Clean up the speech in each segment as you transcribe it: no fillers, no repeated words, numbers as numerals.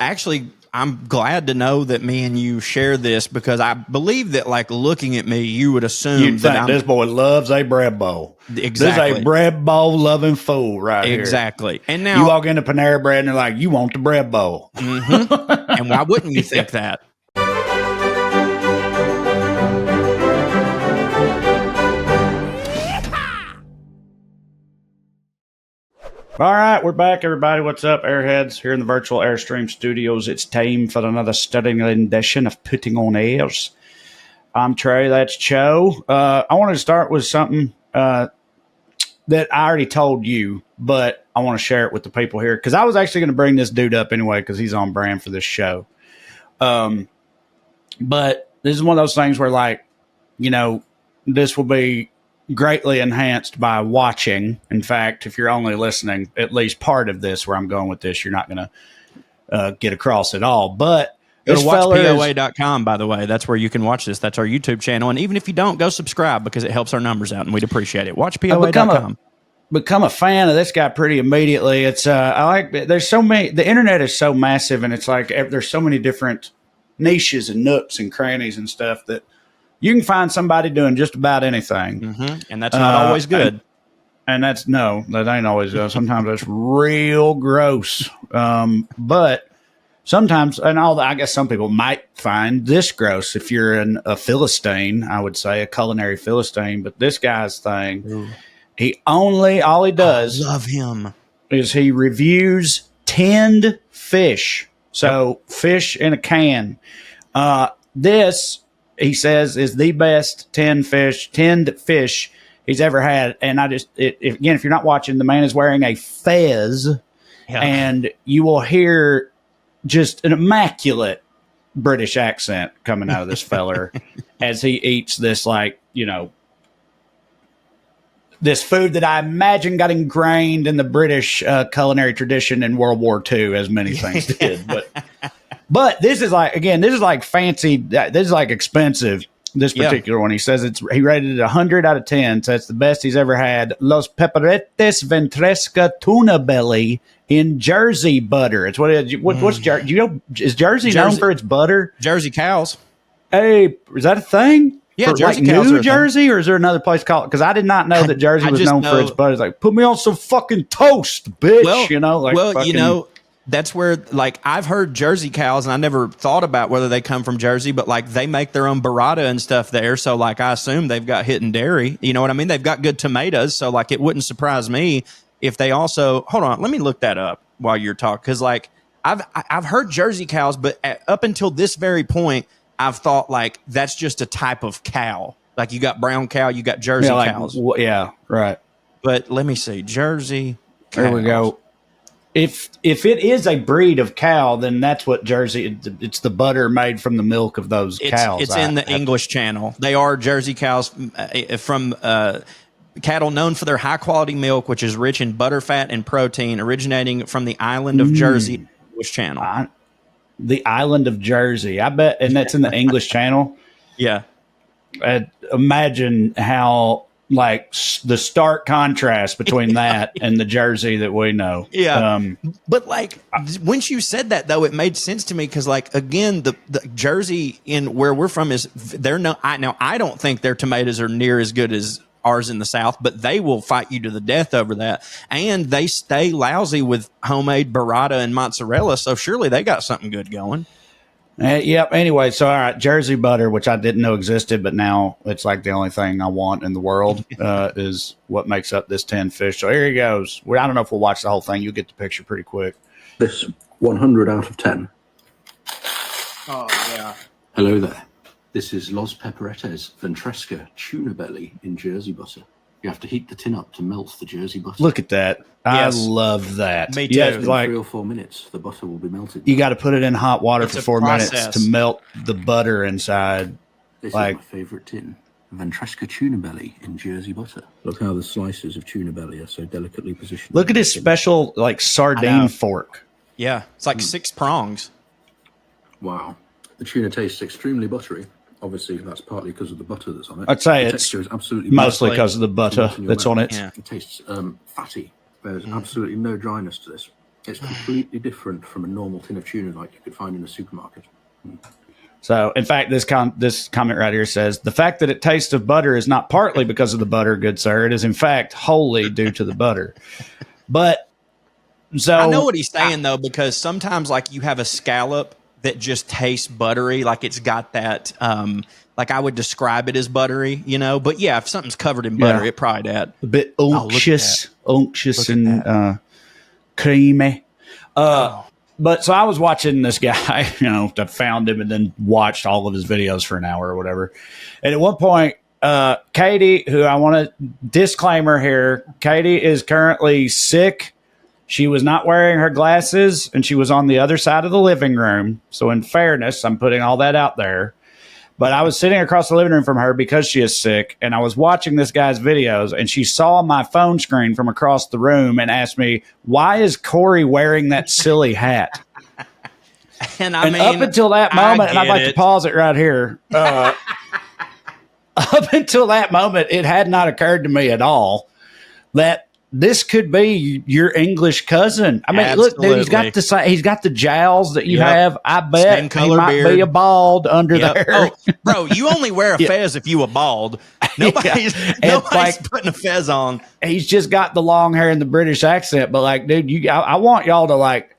Actually, I'm glad to know that me and you share this because I believe that, like, looking at me, you would assume You'd think this boy loves a bread bowl. Exactly. This is a bread bowl loving fool right here. Exactly. And now you walk into Panera Bread and they're like, you want the bread bowl. Mm-hmm. And why wouldn't you think that? All right, we're back, everybody. What's up, Airheads? Here in the virtual Airstream studios, it's time for another stunning rendition of Putting on Airs. I'm Trae, that's Cho. I wanted to start with something that I already told you, but I want to share it with the people here, because I was actually going to bring this dude up anyway, because he's on brand for this show. But this is one of those things where, like, you know, this will be greatly enhanced by watching. In fact, if you're only listening, at least part of this, where I'm going with this, you're not going to get across at all. But go to watchpoa.com, by the way. That's where you can watch this. That's our YouTube channel. And even if you don't, go subscribe because it helps our numbers out and we'd appreciate it. Watchpoa.com. Become a fan of this guy pretty immediately. It's I like, there's so many, the internet is so massive, and it's like there's so many different niches and nooks and crannies and stuff that you can find somebody doing just about anything. Mm-hmm. And that's not always good. And that ain't always good. Sometimes that's real gross. But sometimes, and I guess some people might find this gross if you're a Philistine, I would say, a culinary Philistine. But this guy's thing, all he does, I love him, is he reviews tinned fish. So fish in a can. This, he says, is the best tinned fish he's ever had. And if you're not watching, the man is wearing a fez, and you will hear just an immaculate British accent coming out of this feller as he eats this, like, you know, this food that I imagine got ingrained in the British culinary tradition in World War II, as many things did. But this is like, again, this is like fancy. This is like expensive. This particular one, he says he rated it 100 out of 10. So it's the best he's ever had. Los Pepperetes Ventresca Tuna Belly in Jersey butter. It's what it is. What's Jersey? You know, is Jersey known for its butter? Jersey cows. Hey, is that a thing? Yeah, Jersey cows. New Jersey, or is there another place called? Because I did not know that Jersey was known for its butter. It's like, put me on some fucking toast, bitch. Well, that's where, like, I've heard Jersey cows, and I never thought about whether they come from Jersey, but, like, they make their own burrata and stuff there. So, like, I assume they've got hidden dairy. You know what I mean? They've got good tomatoes. So, like, it wouldn't surprise me if they also, hold on, let me look that up while you're talking. Because, like, I've heard Jersey cows, but up until this very point, I've thought, like, that's just a type of cow. Like, you got brown cow, you got Jersey cows. Yeah, right. But let me see. Jersey cows. There we go. If it is a breed of cow, then that's what Jersey. It's the butter made from the milk of those cows. It's in the English Channel. They are Jersey cows from cattle known for their high quality milk, which is rich in butter, fat, and protein, originating from the island of Jersey. English Channel. The island of Jersey, I bet, and that's in the English Channel. Yeah, imagine how, like, the stark contrast between that and the Jersey that we know. Yeah. But, like, once you said that, though, it made sense to me because, like, again, the Jersey in where we're from is I don't think their tomatoes are near as good as ours in the South, but they will fight you to the death over that. And they stay lousy with homemade burrata and mozzarella. So surely they got something good going. Yep. Anyway, so all right, Jersey butter, which I didn't know existed, but now it's like the only thing I want in the world, is what makes up this 10 fish. So here he goes. I don't know if we'll watch the whole thing. You'll get the picture pretty quick. This 100 out of 10. Oh, yeah. Hello there. This is Los Pepperetes Ventresca Tuna Belly in Jersey butter. You have to heat the tin up to melt the Jersey butter. Look at that. Yes. I love that. Me too. In like 3 or 4 minutes, the butter will be melted. You got to put it in hot water for 4 minutes to melt the butter inside. This is my favorite tin. Ventresca Tuna Belly in Jersey butter. Look how the slices of tuna belly are so delicately positioned. Look at his special, like, sardine fork. Yeah, it's like 6 prongs. Wow. The tuna tastes extremely buttery. Obviously, that's partly because of the butter that's on it. I'd say the it's texture is absolutely mostly because of the butter that's on it. Yeah. It tastes fatty. There's absolutely no dryness to this. It's completely different from a normal tin of tuna like you could find in a supermarket. So, in fact, this comment right here says, the fact that it tastes of butter is not partly because of the butter, good sir. It is, in fact, wholly due to the butter. But, so... I know what he's saying, though, because sometimes, like, you have a scallop that just tastes buttery. Like, it's got that... like, I would describe it as buttery, you know? But, yeah, if something's covered in butter, it probably that. A bit unctuous and creamy. But so I was watching this guy, you know, I found him and then watched all of his videos for an hour or whatever. And at one point, Katie, who I want to disclaimer here, Katie is currently sick. She was not wearing her glasses and she was on the other side of the living room. So in fairness, I'm putting all that out there. But I was sitting across the living room from her because she is sick, and I was watching this guy's videos, and she saw my phone screen from across the room and asked me, why is Corey wearing that silly hat? And up until that moment, and I'd like to pause it right here, up until that moment, it had not occurred to me at all that this could be your English cousin. I mean, Absolutely. Look, dude, he's got the jowls that you have. I bet he might be a bald under there. Oh, bro, you only wear a fez if you a bald. Nobody's putting a fez on. He's just got the long hair and the British accent. But like, dude, I want y'all to like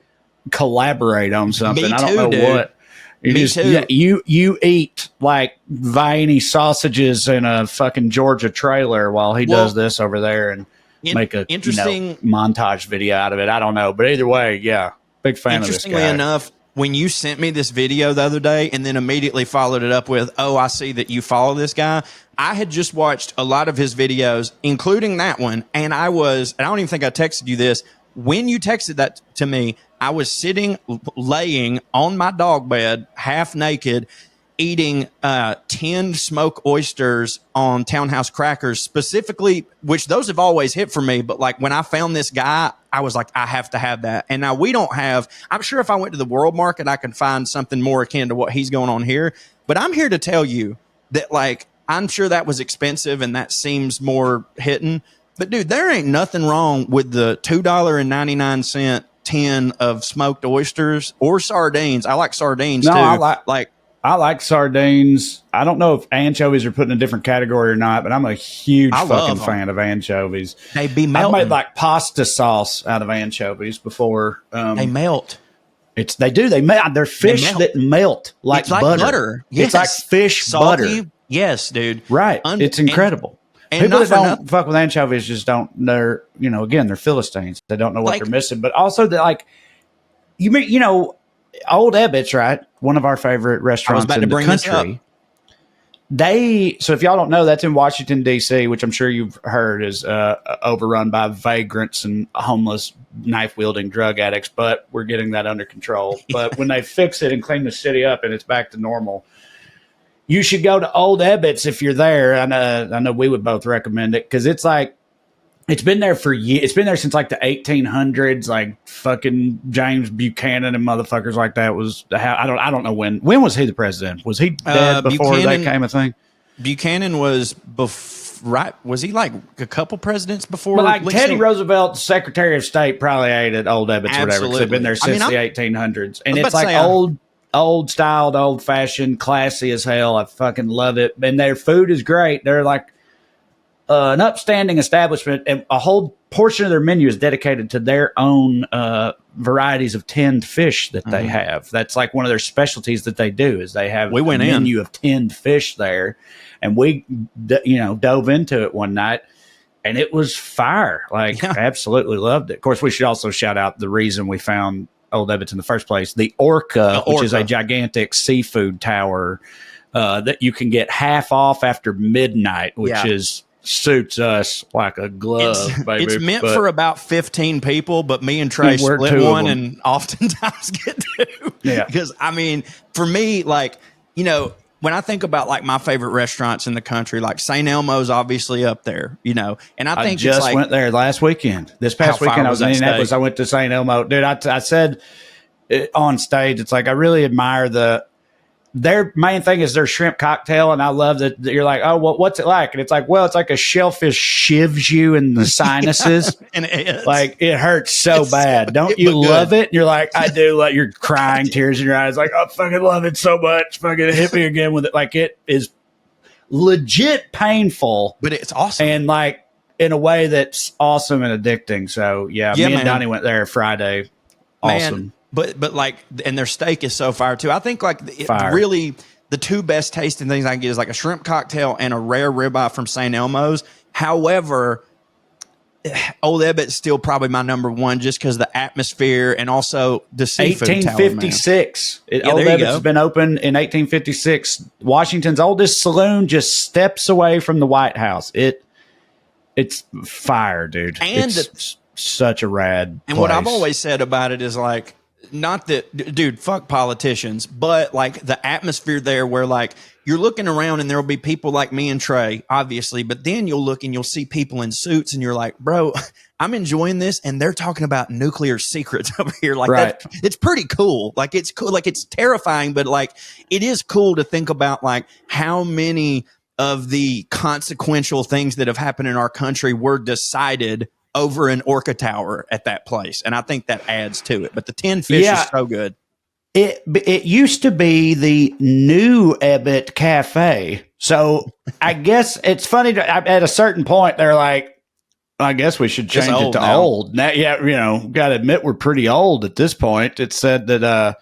collaborate on something. Me I don't too, know dude. what. Me too. Yeah, you eat like veiny sausages in a fucking Georgia trailer while he does this over there and make a interesting montage video out of it. I don't know. But either way, yeah, big fan of this guy. Interestingly enough, when you sent me this video the other day and then immediately followed it up with, oh, I see that you follow this guy. I had just watched a lot of his videos, including that one. And I don't even think I texted you this. When you texted that to me, I was laying on my dog bed, half naked, eating tinned smoked oysters on Townhouse crackers specifically, which those have always hit for me. But like when I found this guy, I was like, I have to have that. And now I'm sure if I went to the world market, I could find something more akin to what he's going on here. But I'm here to tell you that like, I'm sure that was expensive and that seems more hitting. But dude, there ain't nothing wrong with the $2.99 tin of smoked oysters or sardines. I like sardines too. I like sardines. I don't know if anchovies are put in a different category or not, but I'm a huge fucking fan of anchovies. They be melting. I've made like pasta sauce out of anchovies before. They melt. They melt. They're fish that melt like butter. Yes. It's like fish salty butter. Yes, dude. Right. It's incredible. And people that don't fuck with anchovies just don't. They're they're Philistines. They don't know what they're missing. But also Old Ebbitt's, right? One of our favorite restaurants in the country. So if y'all don't know, that's in Washington, D.C., which I'm sure you've heard is overrun by vagrants and homeless, knife-wielding drug addicts, but we're getting that under control. But when they fix it and clean the city up and it's back to normal, you should go to Old Ebbitt's if you're there. I know we would both recommend it because it's like, it's been there for years. It's been there since like the 1800s. Like fucking James Buchanan and motherfuckers like that was. I don't know when. When was he the president? Was he dead before that came a thing? Buchanan was right. Was he like a couple presidents before? But like Teddy Roosevelt's Secretary of State probably ate at Old Ebbitt's or whatever. Because they've been there since the 1800s, and it's like old styled, old fashioned, classy as hell. I fucking love it, and their food is great. They're like an upstanding establishment, and a whole portion of their menu is dedicated to their own varieties of tinned fish that they have. That's like one of their specialties that they do is they have a menu of tinned fish there, and we dove into it one night, and it was fire. Absolutely loved it. Of course, we should also shout out the reason we found Old Ebbitt's in the first place, the Orca, which is a gigantic seafood tower that you can get half off after midnight, which suits us like a glove, baby. It's meant for about 15 people, but me and Trae split one and oftentimes get two. Yeah. Because, I mean, for me, when I think about like my favorite restaurants in the country, like St. Elmo's obviously up there, and I think I went there last weekend. This past weekend I was in Indianapolis. I went to St. Elmo. Dude, I said on stage, it's like I really admire their main thing is their shrimp cocktail, and I love that you're like, oh, well, what's it like? And it's like, well, it's like a shellfish shivs you in the sinuses. And it's like it hurts so bad. Don't you love it? And you're like, I do. Like you're crying, tears in your eyes. Like I fucking love it so much. Fucking hit me again with it. Like it is legit painful, but it's awesome, and like in a way that's awesome and addicting. So yeah, me and Donnie went there Friday. Awesome. Man, but like, and their steak is so fire too. I think like really the two best tasting things I can get is like a shrimp cocktail and a rare ribeye from St. Elmo's. However, Old Ebbitt's still probably my number one just because the atmosphere and also the seafood. 1856. Old Ebbitt's has been open in 1856. Washington's oldest saloon, just steps away from the White House. It's fire, dude. And it's such a rad place. What I've always said about it is like, not that, dude, fuck politicians, but like the atmosphere there where like you're looking around and there'll be people like me and Trae, obviously, but then you'll look and you'll see people in suits and you're like, bro, I'm enjoying this. And they're talking about nuclear secrets over here. Like it's pretty cool. Like it's cool. Like it's terrifying, but like it is cool to think about like how many of the consequential things that have happened in our country were decided over an Orca Tower at that place. And I think that adds to it. But the 10 fish is so good. It used to be the New Ebbitt Cafe. So I guess it's funny. At a certain point, they're like, I guess we should change it to old. Now, yeah, you know, got to admit we're pretty old at this point. It said that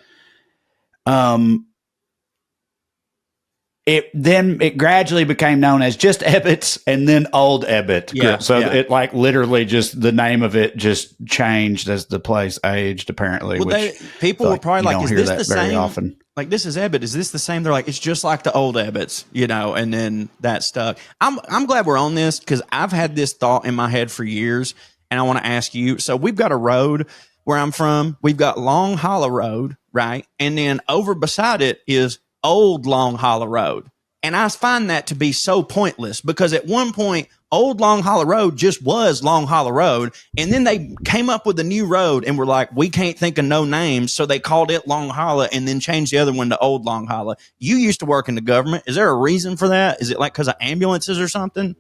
it gradually became known as just Ebbitt's and then Old Ebbitt. Yeah, so it like literally just the name of it just changed as the place aged, apparently. Well, people were probably like, is this the same? Often. Like, this is Ebbitt. Is this the same? They're like, it's just like the old Ebbitts, you know, and then that stuck. I'm glad we're on this because I've had this thought in my head for years, and I want to ask you. So we've got a road where I'm from. We've got Long Hollow Road, right? And then over beside it is Old Long Hollow Road. And I find that to be so pointless because at one point, Old Long Hollow Road just was Long Hollow Road. And then they came up with a new road and were like, we can't think of no names. So they called it Long Hollow and then changed the other one to Old Long Hollow. You used to work in the government. Is there a reason for that? Is it like because of ambulances or something?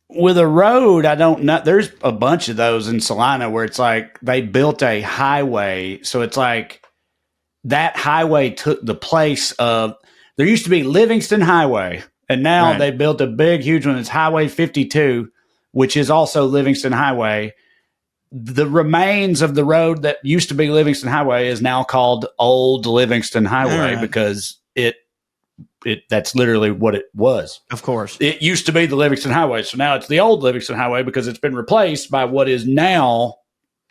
With a road, I don't know. There's a bunch of those in Salina where it's like they built a highway. So it's like, that highway took the place of, there used to be Livingston Highway, and now they built a big, huge one. It's Highway 52, which is also Livingston Highway. The remains of the road that used to be Livingston Highway is now called Old Livingston Highway because that's literally what it was. Of course. It used to be the Livingston Highway, so now it's the Old Livingston Highway because it's been replaced by what is now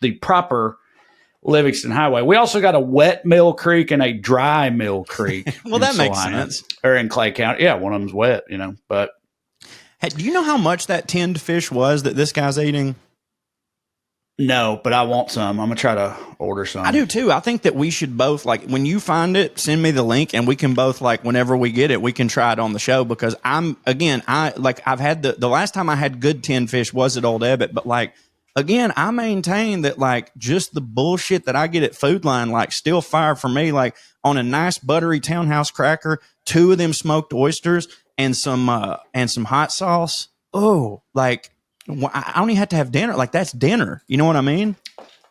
the proper Livingston Highway. We also got a wet Mill Creek and a dry Mill Creek. Well, that makes sense. Or in Clay County. Yeah, one of them's wet, you know. But hey, do you know how much that tinned fish was that this guy's eating? No, but I want some. I'm going to try to order some. I do too. I think that we should both, like, when you find it, send me the link and we can both, like, whenever we get it, we can try it on the show because I've had the last time I had good tinned fish was at Old Ebbitt, but like, again, I maintain that like just the bullshit that I get at Food Line, like still fire for me, like on a nice buttery townhouse cracker, 2 of them smoked oysters and some hot sauce. Oh, like I don't even have to have dinner. Like that's dinner. You know what I mean?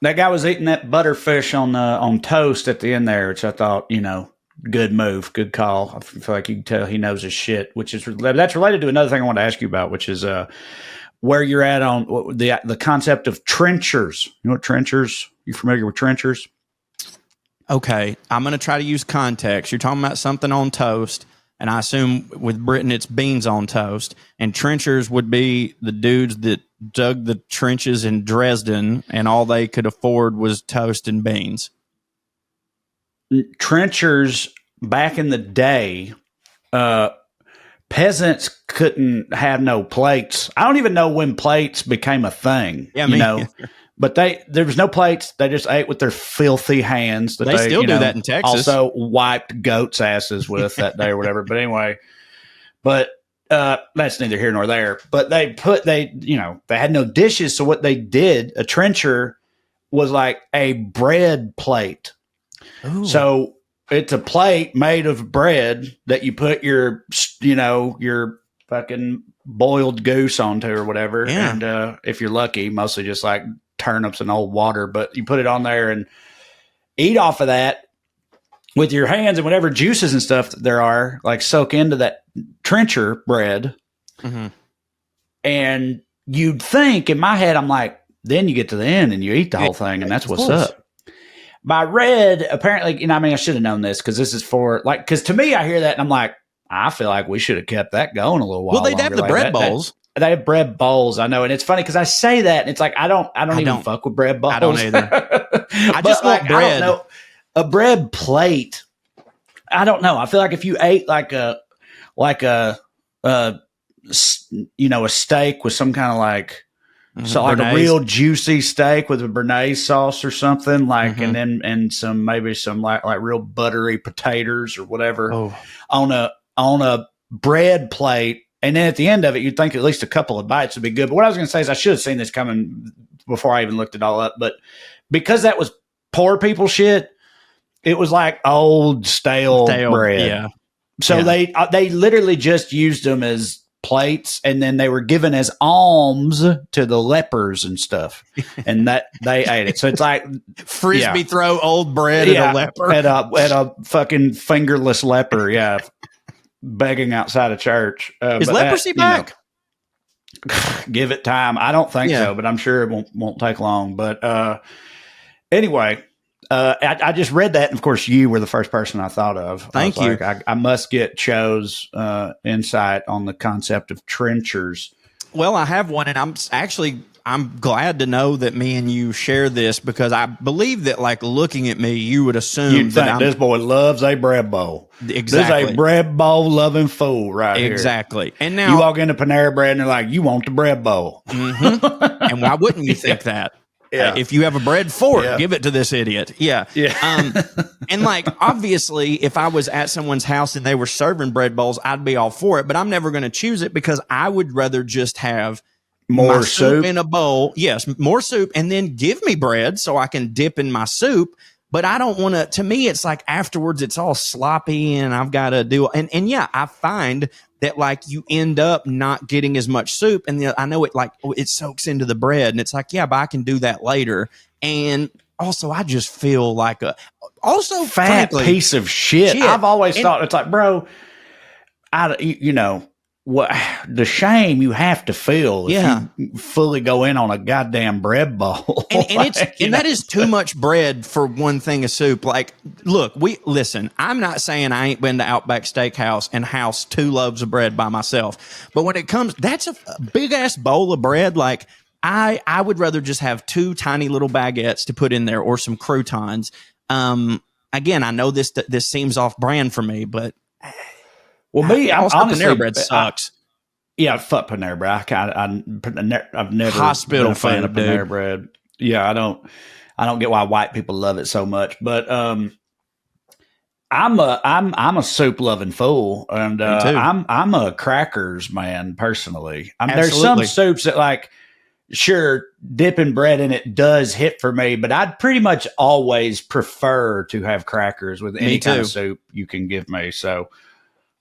That guy was eating that butterfish on toast at the end there, which I thought, you know, good move, good call. I feel like you can tell he knows his shit, which is that's related to another thing I want to ask you about, which is where you're at on the concept of trenchers. You know what trenchers? You familiar with trenchers? Okay, I'm going to try to use context. You're talking about something on toast, and I assume with Britain it's beans on toast. And trenchers would be the dudes that dug the trenches in Dresden, and all they could afford was toast and beans. Trenchers back in the day, peasants couldn't have no plates. I don't even know when plates became a thing. Yeah, you know, but there was no plates. They just ate with their filthy hands. They still do that in Texas. Also wiped goats' asses with that day or whatever. But anyway, that's neither here nor there. But they had no dishes. So what they did, a trencher was like a bread plate. Ooh. So it's a plate made of bread that you put your fucking boiled goose onto or whatever. Yeah. And if you're lucky, mostly just like turnips and old water, but you put it on there and eat off of that with your hands, and whatever juices and stuff that there are, like, soak into that trencher bread. Mm-hmm. And you'd think, in my head, I'm like, then you get to the end and you eat the whole thing, and that's what's up. But I read, apparently, I should have known this, because this is for, like, because to me, I hear that and I'm like, I feel like we should have kept that going a little while. Well, they'd have the bread bowls. They have bread bowls, I know, and it's funny because I say that and it's like I don't even fuck with bread bowls. I don't either. I just want bread. I don't know, a bread plate. I don't know. I feel like if you ate like a steak with some kind of like like a real juicy steak with a béarnaise sauce or something, like, and then maybe some like real buttery potatoes or whatever on a bread plate. And then at the end of it, you'd think at least a couple of bites would be good. But what I was going to say is I should have seen this coming before I even looked it all up. But because that was poor people shit, it was like old, stale bread. Yeah. So they literally just used them as plates, and then they were given as alms to the lepers and stuff. And that they ate it. So it's like frisbee throw old bread at a leper. At a fucking fingerless leper, begging outside of church. Is leprosy back? Give it time. I don't think so, but I'm sure it won't take long. But anyway, I just read that, and of course, you were the first person I thought of. Thank you. Like, I must get Cho's insight on the concept of trenchers. Well, I have one, and I'm glad to know that me and you share this, because I believe that, like, looking at me, you would assume You'd think this boy loves a bread bowl. Exactly. This is a bread bowl loving fool right here. Exactly. And now you walk into Panera Bread and they're like, you want the bread bowl. Mm-hmm. And why wouldn't you think that? Yeah. If you have a bread fork, give it to this idiot. Yeah. And like, obviously, if I was at someone's house and they were serving bread bowls, I'd be all for it, but I'm never going to choose it, because I would rather just have more soup in a bowl. Yes, more soup, and then give me bread so I can dip in my soup. But I don't want to me, it's like afterwards it's all sloppy and I've got to do, and I find that, like, you end up not getting as much soup, and I know it soaks into the bread, and it's like, but I can do that later. And also, I just feel like fat piece of shit. I've always thought, it's like, bro, what the shame you have to feel if you fully go in on a goddamn bread bowl. And that is too much bread for one thing of soup. Like, look, I'm not saying I ain't been to Outback Steakhouse and house 2 loaves of bread by myself, but when it comes, that's a big ass bowl of bread. Like, I would rather just have 2 tiny little baguettes to put in there, or some croutons. Again, I know this seems off brand for me, but well, me, honestly, Panera Bread sucks. Fuck Panera Bread. I've never hospital been a fan food, of Panera dude. Bread. Yeah, I don't get why white people love it so much. But I'm a soup loving fool, and I'm a crackers man personally. There's some soups that, like, sure, dipping bread in it does hit for me, but I'd pretty much always prefer to have crackers with any kind of soup you can give me. So.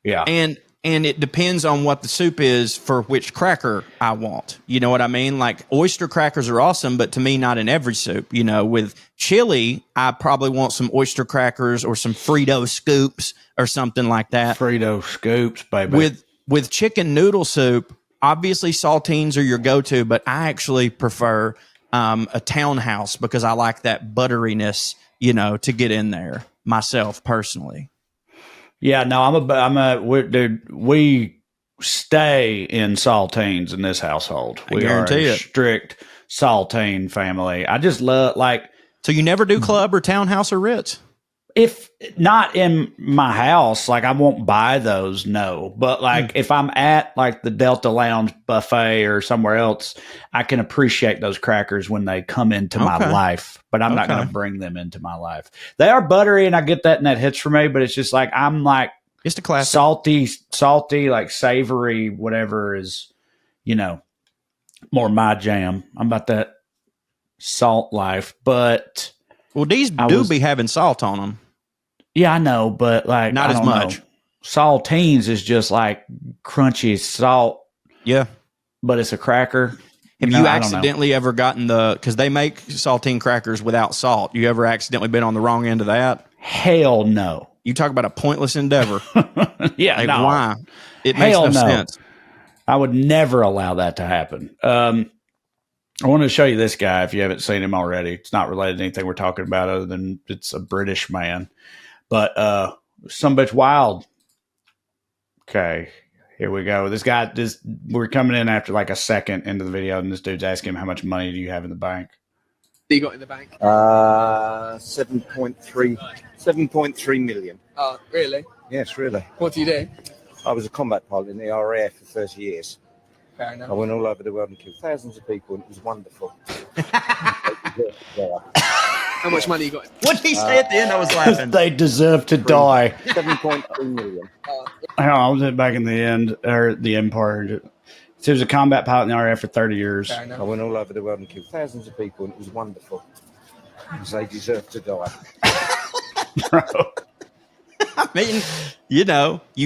Yeah. And it depends on what the soup is for which cracker I want. You know what I mean? Like, oyster crackers are awesome, but to me, not in every soup. You know, with chili, I probably want some oyster crackers or some Frito scoops or something like that. Frito scoops, baby. With chicken noodle soup, obviously saltines are your go-to, but I actually prefer a townhouse, because I like that butteriness, to get in there myself personally. Yeah, no, we stay in saltines in this household. We are a strict saltine family. I just love, like. So you never do club or townhouse or Ritz? If not in my house, like, I won't buy those, no. But, like, if I'm at, like, the Delta Lounge buffet or somewhere else, I can appreciate those crackers when they come into my life. But I'm not going to bring them into my life. They are buttery, and I get that, and that hits for me. But it's just like, I'm like, just a classic. salty, like savory, whatever is, more my jam. I'm about that salt life, but. Well, these do be having salt on them. Yeah, I know, but like Not I as don't much. know. Saltines is just like crunchy salt, Yeah. but it's a cracker. Have you I don't know. accidentally ever gotten because they make saltine crackers without salt? You ever accidentally been on the wrong end of that? Hell no. You talk about a pointless endeavor. Yeah, Like, no. why? It makes Hell no no. sense. I would never allow that to happen. I wanted to show you this guy if you haven't seen him already. It's not related to anything we're talking about other than it's a British man. But some bitch wild. Okay, here we go. We're coming in after like a second into the video, and this dude's asking him how much money do you have in the bank? What you got in the bank? 7.3 million. Oh, really? Yes, really. What do you do? I was a combat pilot in the RAF for 30 years. Fair I enough. went all over the world and killed thousands of people, and it was wonderful. How much money you got? What did he say at the end? I was laughing. They deserve to die. 7.3 million. Hang on, I was back in the end, or the end part. So he was a combat pilot in the RAF for 30 years. Fair I enough. went all over the world and killed thousands of people, and it was wonderful. Because they deserve to die. Bro. I mean, you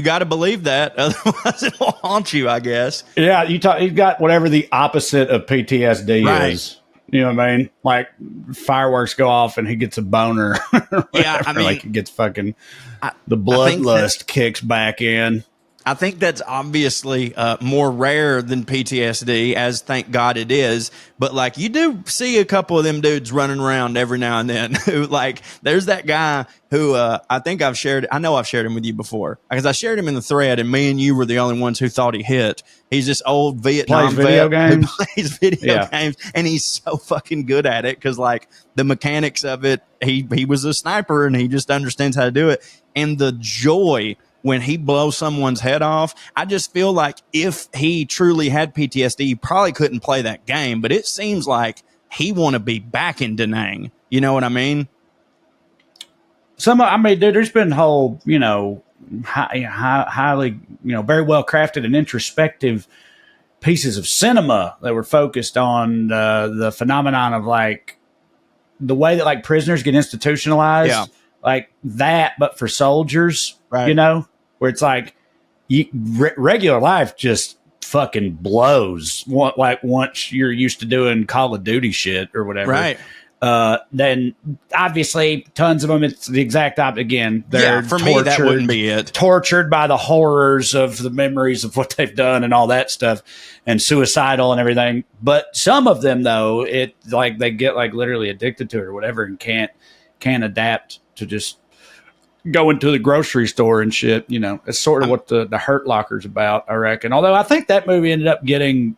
got to believe that. Otherwise, it will haunt you, I guess. Yeah, you've got whatever the opposite of PTSD Right. is. You know what I mean? Like fireworks go off and he gets a boner. Yeah, I mean, like he gets fucking the think bloodlust kicks back in. I think that's obviously more rare than PTSD, as thank God it is. But like, you do see a couple of them dudes running around every now and then who like, there's that guy who I think I've shared him with you before because I shared him in the thread and me and you were the only ones who thought he hit. He's this old Vietnam Plays video vet who games? plays video Yeah. games, and he's so fucking good at it because like the mechanics of it, he was a sniper and he just understands how to do it. And the joy when he blows someone's head off, I just feel like if he truly had PTSD, he probably couldn't play that game. But it seems like he want to be back in Da Nang. You know what I mean? Dude, there's been whole, highly, very well crafted and introspective pieces of cinema that were focused on the phenomenon of like the way that like prisoners get institutionalized, Yeah. like that, but for soldiers, Right. where it's like regular life just fucking blows. Like once you're used to doing Call of Duty shit or whatever, Right. then obviously tons of them, it's the exact opposite. Again, they're For me, that wouldn't be it. tortured by the horrors of the memories of what they've done and all that stuff and suicidal and everything. But some of them though, it like they get like literally addicted to it or whatever and can't adapt to just going to the grocery store and shit. It's sort of what the Hurt Locker's about, I reckon. Although I think that movie ended up getting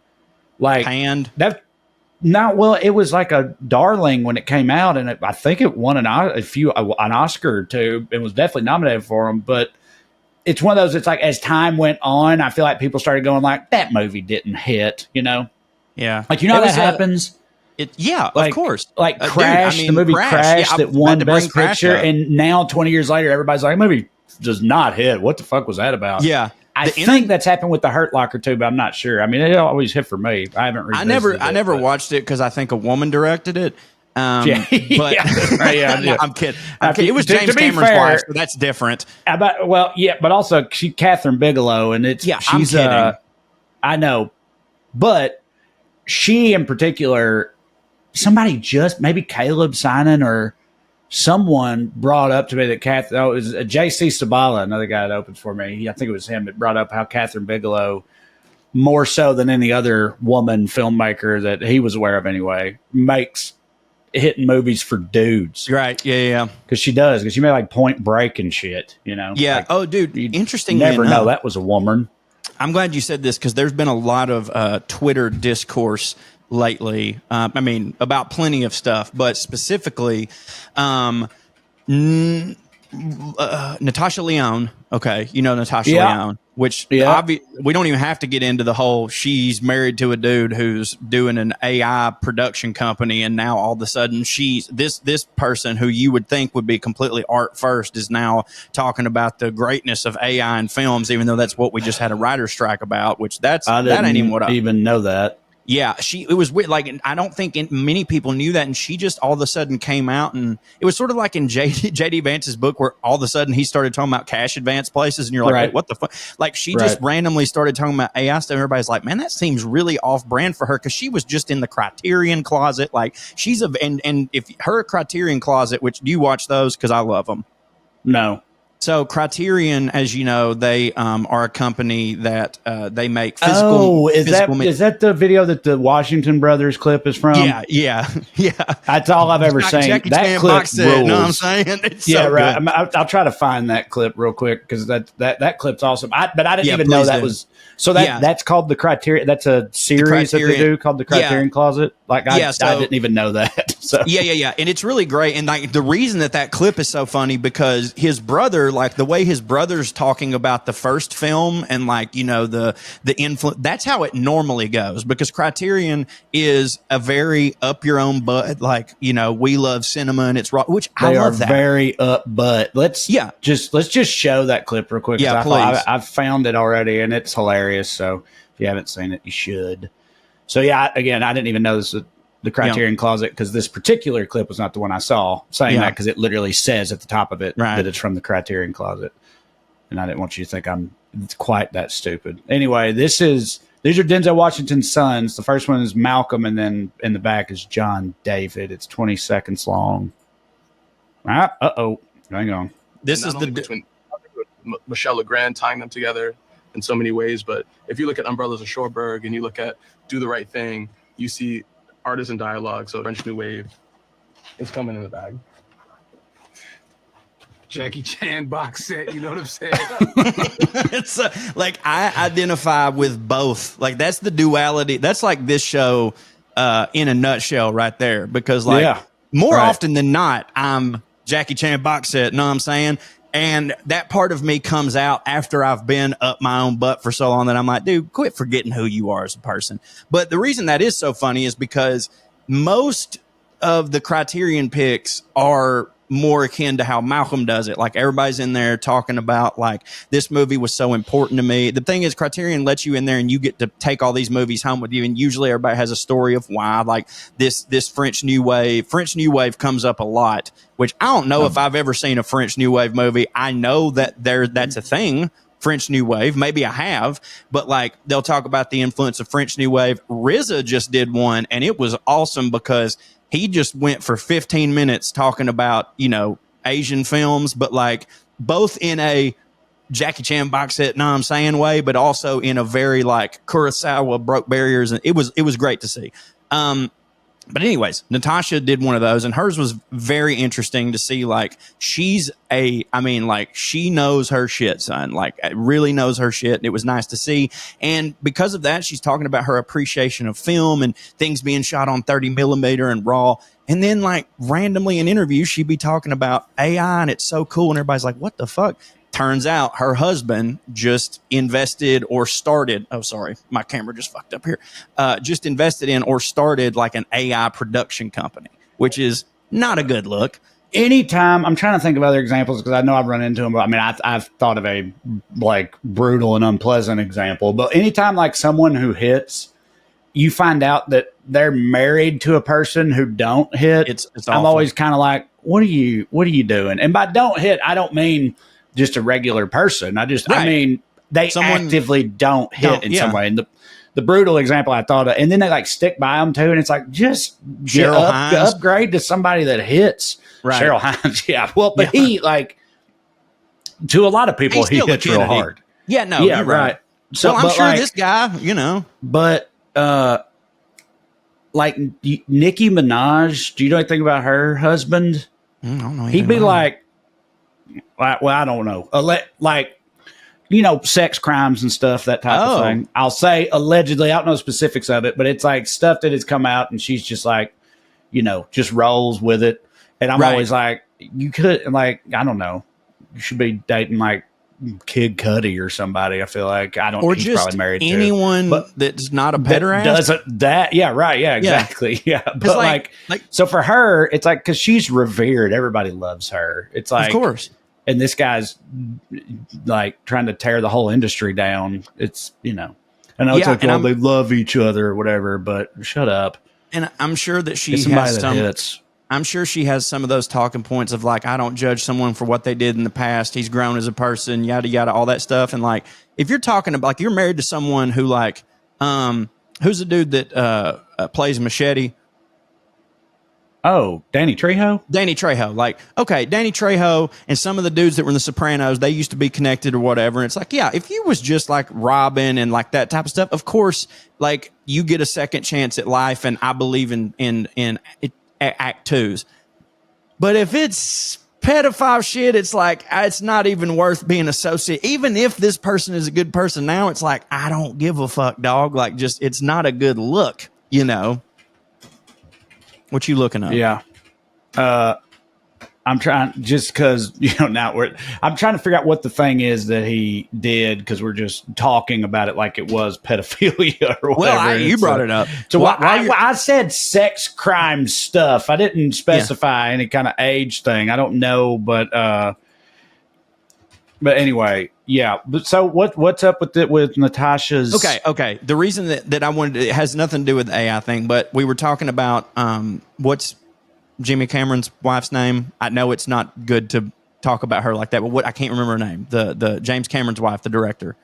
like Panned. It was like a darling when it came out, and I think it won an Oscar or two. It was definitely nominated for them, but it's one of those. It's like as time went on, I feel like people started going like that movie didn't hit. Yeah. Like It that was, happens. Of course. Like Dude, Crash, the movie Crash yeah, that I won had to bring Best Crash Picture, up. and now 20 years later, everybody's like, movie does not hit. What the fuck was that about? Yeah. I think that's happened with the Hurt Locker too, but I'm not sure. I mean, it always hit for me. I haven't. I never watched it because I think a woman directed it. But Yeah, right, yeah, no, yeah. I'm kidding. Now, It was to James be Cameron's fair- wife, so that's different. But also Catherine Bigelow, and she's I'm kidding. I know, but she in particular, somebody just maybe Caleb Sinan or someone brought up to me that it was J.C. Sabala, another guy that opens for me. I think it was him that brought up how Catherine Bigelow, more so than any other woman filmmaker that he was aware of anyway, makes hitting movies for dudes. Right. Yeah. Because she does. Because she made like Point Break and shit, Yeah. Like, Oh, dude. you'd Interestingly never enough, know that was a woman. I'm glad you said this because there's been a lot of Twitter discourse lately. About plenty of stuff, but specifically, Natasha Lyonne. Okay, Natasha Lyonne, which we don't even have to get into the whole. She's married to a dude who's doing an AI production company, and now all of a sudden she's this person who you would think would be completely art first is now talking about the greatness of AI in films, even though that's what we just had a writer's strike about. Which that ain't even what even know that. Yeah, it was weird. Like, I don't think many people knew that. And she just all of a sudden came out, and it was sort of like in JD Vance's book where all of a sudden he started talking about cash advance places. And you're like, Right. wait, what the fuck? Like, she just randomly started talking about AI stuff. Everybody's like, man, that seems really off brand for her. Cause she was just in the Criterion closet. Like, she's and if her Criterion closet, which do you watch those? Cause I love them. No. So Criterion, as you know, they are a company that they make physical. Oh, is that the video that the Washington Brothers clip is from? Yeah. That's all I've ever seen. Jackie That Chan clip box set, rules. you know what I'm saying? It's Yeah, so right. good. I'll try to find that clip real quick because that clip's awesome. But I didn't even know please that do. was. So that's called the Criterion. That's a series that they do called the Criterion Closet. Like I didn't even know that. So Yeah. And it's really great. And like the reason that clip is so funny because his brother, like the way his brother's talking about the first film and like, you know, the influence, that's how it normally goes because Criterion is a very up your own butt. Like, you know, we love cinema and it's raw, which I love that. Very up butt. Let's just show that clip real quick. Yeah, please. I've found it already and it's hilarious. So if you haven't seen it, you should. So yeah, again, I didn't even know this was the Criterion Closet because this particular clip was not the one I saw saying that because it literally says at the top of it that it's from the Criterion Closet. And I didn't want you to think I'm quite that stupid. Anyway, these are Denzel Washington's sons. The first one is Malcolm, and then in the back is John David. It's 20 seconds long. Hang on. This is between Michelle Legrand tying them together in so many ways. But if you look at Umbrellas of Cherbourg and you look at Do the Right Thing, you see artisan dialogue. So French New Wave is coming in the bag. Jackie Chan box set, you know what I'm saying? It's like I identify with both. Like that's the duality. That's like this show in a nutshell right there. Because like more often than not, I'm Jackie Chan box set. Know what I'm saying? And that part of me comes out after I've been up my own butt for so long that I'm like, dude, quit forgetting who you are as a person. But the reason that is so funny is because most of the Criterion picks are more akin to how Malcolm does it. Like everybody's in there talking about like this movie was so important to me. The thing is Criterion lets you in there and you get to take all these movies home with you. And usually everybody has a story of why like this French New Wave comes up a lot, which I don't know if I've ever seen a French New Wave movie. I know that that's a thing. French New Wave. Maybe I have, but like they'll talk about the influence of French New Wave. RZA just did one and it was awesome because he just went for 15 minutes talking about, you know, Asian films, but like both in a Jackie Chan box set, know what I'm saying, way, but also in a very like Kurosawa broke barriers. And it was great to see. But anyways, Natasha did one of those and hers was very interesting to see. Like she knows her shit, son, like really knows her shit. And it was nice to see. And because of that, she's talking about her appreciation of film and things being shot on 30 millimeter and raw. And then like randomly in interviews, she'd be talking about AI and it's so cool. And everybody's like, what the fuck? Turns out her husband just invested or started. Oh, sorry. My camera just fucked up here. Just invested in or started like an AI production company, which is not a good look. Anytime I'm trying to think of other examples because I know I've run into them, but I mean, I've thought of a like brutal and unpleasant example, but anytime like someone who hits, you find out that they're married to a person who don't hit. It's I'm always kind of like, what are you doing? And by don't hit, I don't mean just a regular person. I mean, they actively don't hit in some way. And the brutal example I thought of, and then they like stick by them too. And it's like, just upgrade to somebody that hits. Right. Cheryl Hines. Yeah. Well, but he like, to a lot of people, he hits real hard. Yeah. No. Yeah. Right. So I'm sure this guy, you know, but, like Nicki Minaj, do you know anything about her husband? I don't know. He'd be like, well, I don't know. Like, you know, sex crimes and stuff, that type of thing. I'll say allegedly, I don't know specifics of it, but it's like stuff that has come out and she's just like, you know, just rolls with it. And I'm always like, you could, like, I don't know. You should be dating like Kid Cudi or somebody. I feel like or he's just probably married anyone that's not a pederast. Doesn't that? Yeah, right. Yeah, exactly. Yeah, but like, so for her, it's like because she's revered, everybody loves her. It's like, of course. And this guy's like trying to tear the whole industry down. It's, you know, I know it's Yeah, like, and well, they love each other or whatever, but shut up. And I'm sure that she Get somebody has that some. hits. I'm sure she has some of those talking points of like, I don't judge someone for what they did in the past. He's grown as a person, yada yada, all that stuff. And like, if you're talking about like you're married to someone who like, who's the dude that plays Machete? Oh, Danny Trejo? Danny Trejo. Like, okay, Danny Trejo and some of the dudes that were in The Sopranos, they used to be connected or whatever. And it's like, yeah, if you was just like Robin and like that type of stuff, of course, like you get a second chance at life. And I believe in act twos. But if it's pedophile shit, it's like, it's not even worth being associated. Even if this person is a good person now, it's like, I don't give a fuck, dog. Like, just, it's not a good look, you know? What you looking up? Yeah. I'm trying just because, I'm trying to figure out what the thing is that he did because we're just talking about it like it was pedophilia or whatever. Well, you brought it up. So Why I said sex crime stuff. I didn't specify any kind of age thing. I don't know, but anyway, yeah. But so what's up with it with Natasha's? Okay. The reason that I wanted it has nothing to do with the AI thing, but we were talking about what's Jimmy Cameron's wife's name. I know it's not good to talk about her like that, but I can't remember her name. The James Cameron's wife, the director.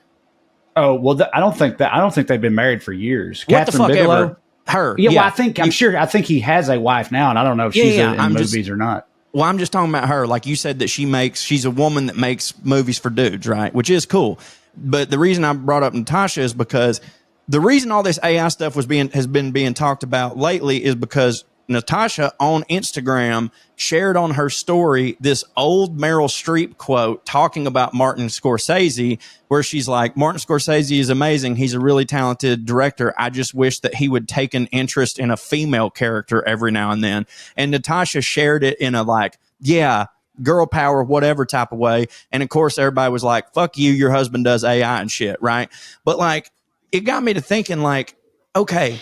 Oh well, I don't think they've been married for years. What Catherine the fuck Bigelow? ever? Her. Yeah, well, I think he has a wife now, and I don't know if she's in movies or not. Well, I'm just talking about her. Like you said that she's a woman that makes movies for dudes, right? Which is cool. But the reason I brought up Natasha is because the reason all this AI stuff has been being talked about lately is because Natasha on Instagram shared on her story this old Meryl Streep quote talking about Martin Scorsese, where she's like, Martin Scorsese is amazing. He's a really talented director. I just wish that he would take an interest in a female character every now and then. And Natasha shared it in a like, yeah, girl power, whatever type of way. And of course, everybody was like, fuck you, your husband does AI and shit, right? But like, it got me to thinking like, okay,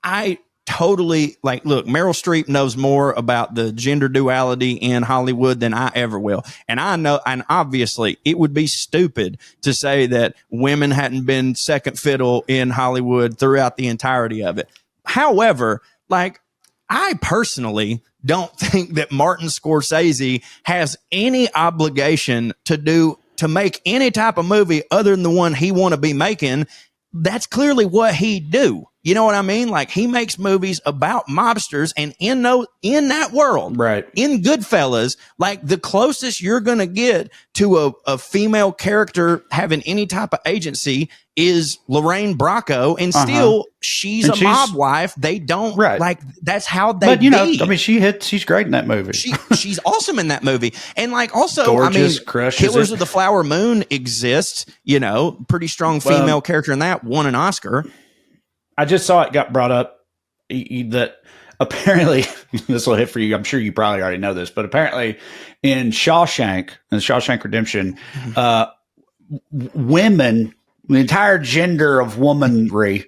I totally like, look, Meryl Streep knows more about the gender duality in Hollywood than I ever will. And I know, and obviously it would be stupid to say that women hadn't been second fiddle in Hollywood throughout the entirety of it. However, like I personally don't think that Martin Scorsese has any obligation to make any type of movie other than the one he want to be making. That's clearly what he do. You know what I mean? Like he makes movies about mobsters, and in that world, right? In Goodfellas, like the closest you're going to get to a female character having any type of agency is Lorraine Bracco, and still she's a mob wife. They don't like that's how they. But I mean, she's great in that movie. She's awesome in that movie, and like also, gorgeous, I mean, crushes Killers it. of the Flower Moon exists. Pretty strong female character in that, won an Oscar. I just saw it got brought up that apparently this will hit for you. I'm sure you probably already know this, but apparently in Shawshank Redemption, women, the entire gender of womanry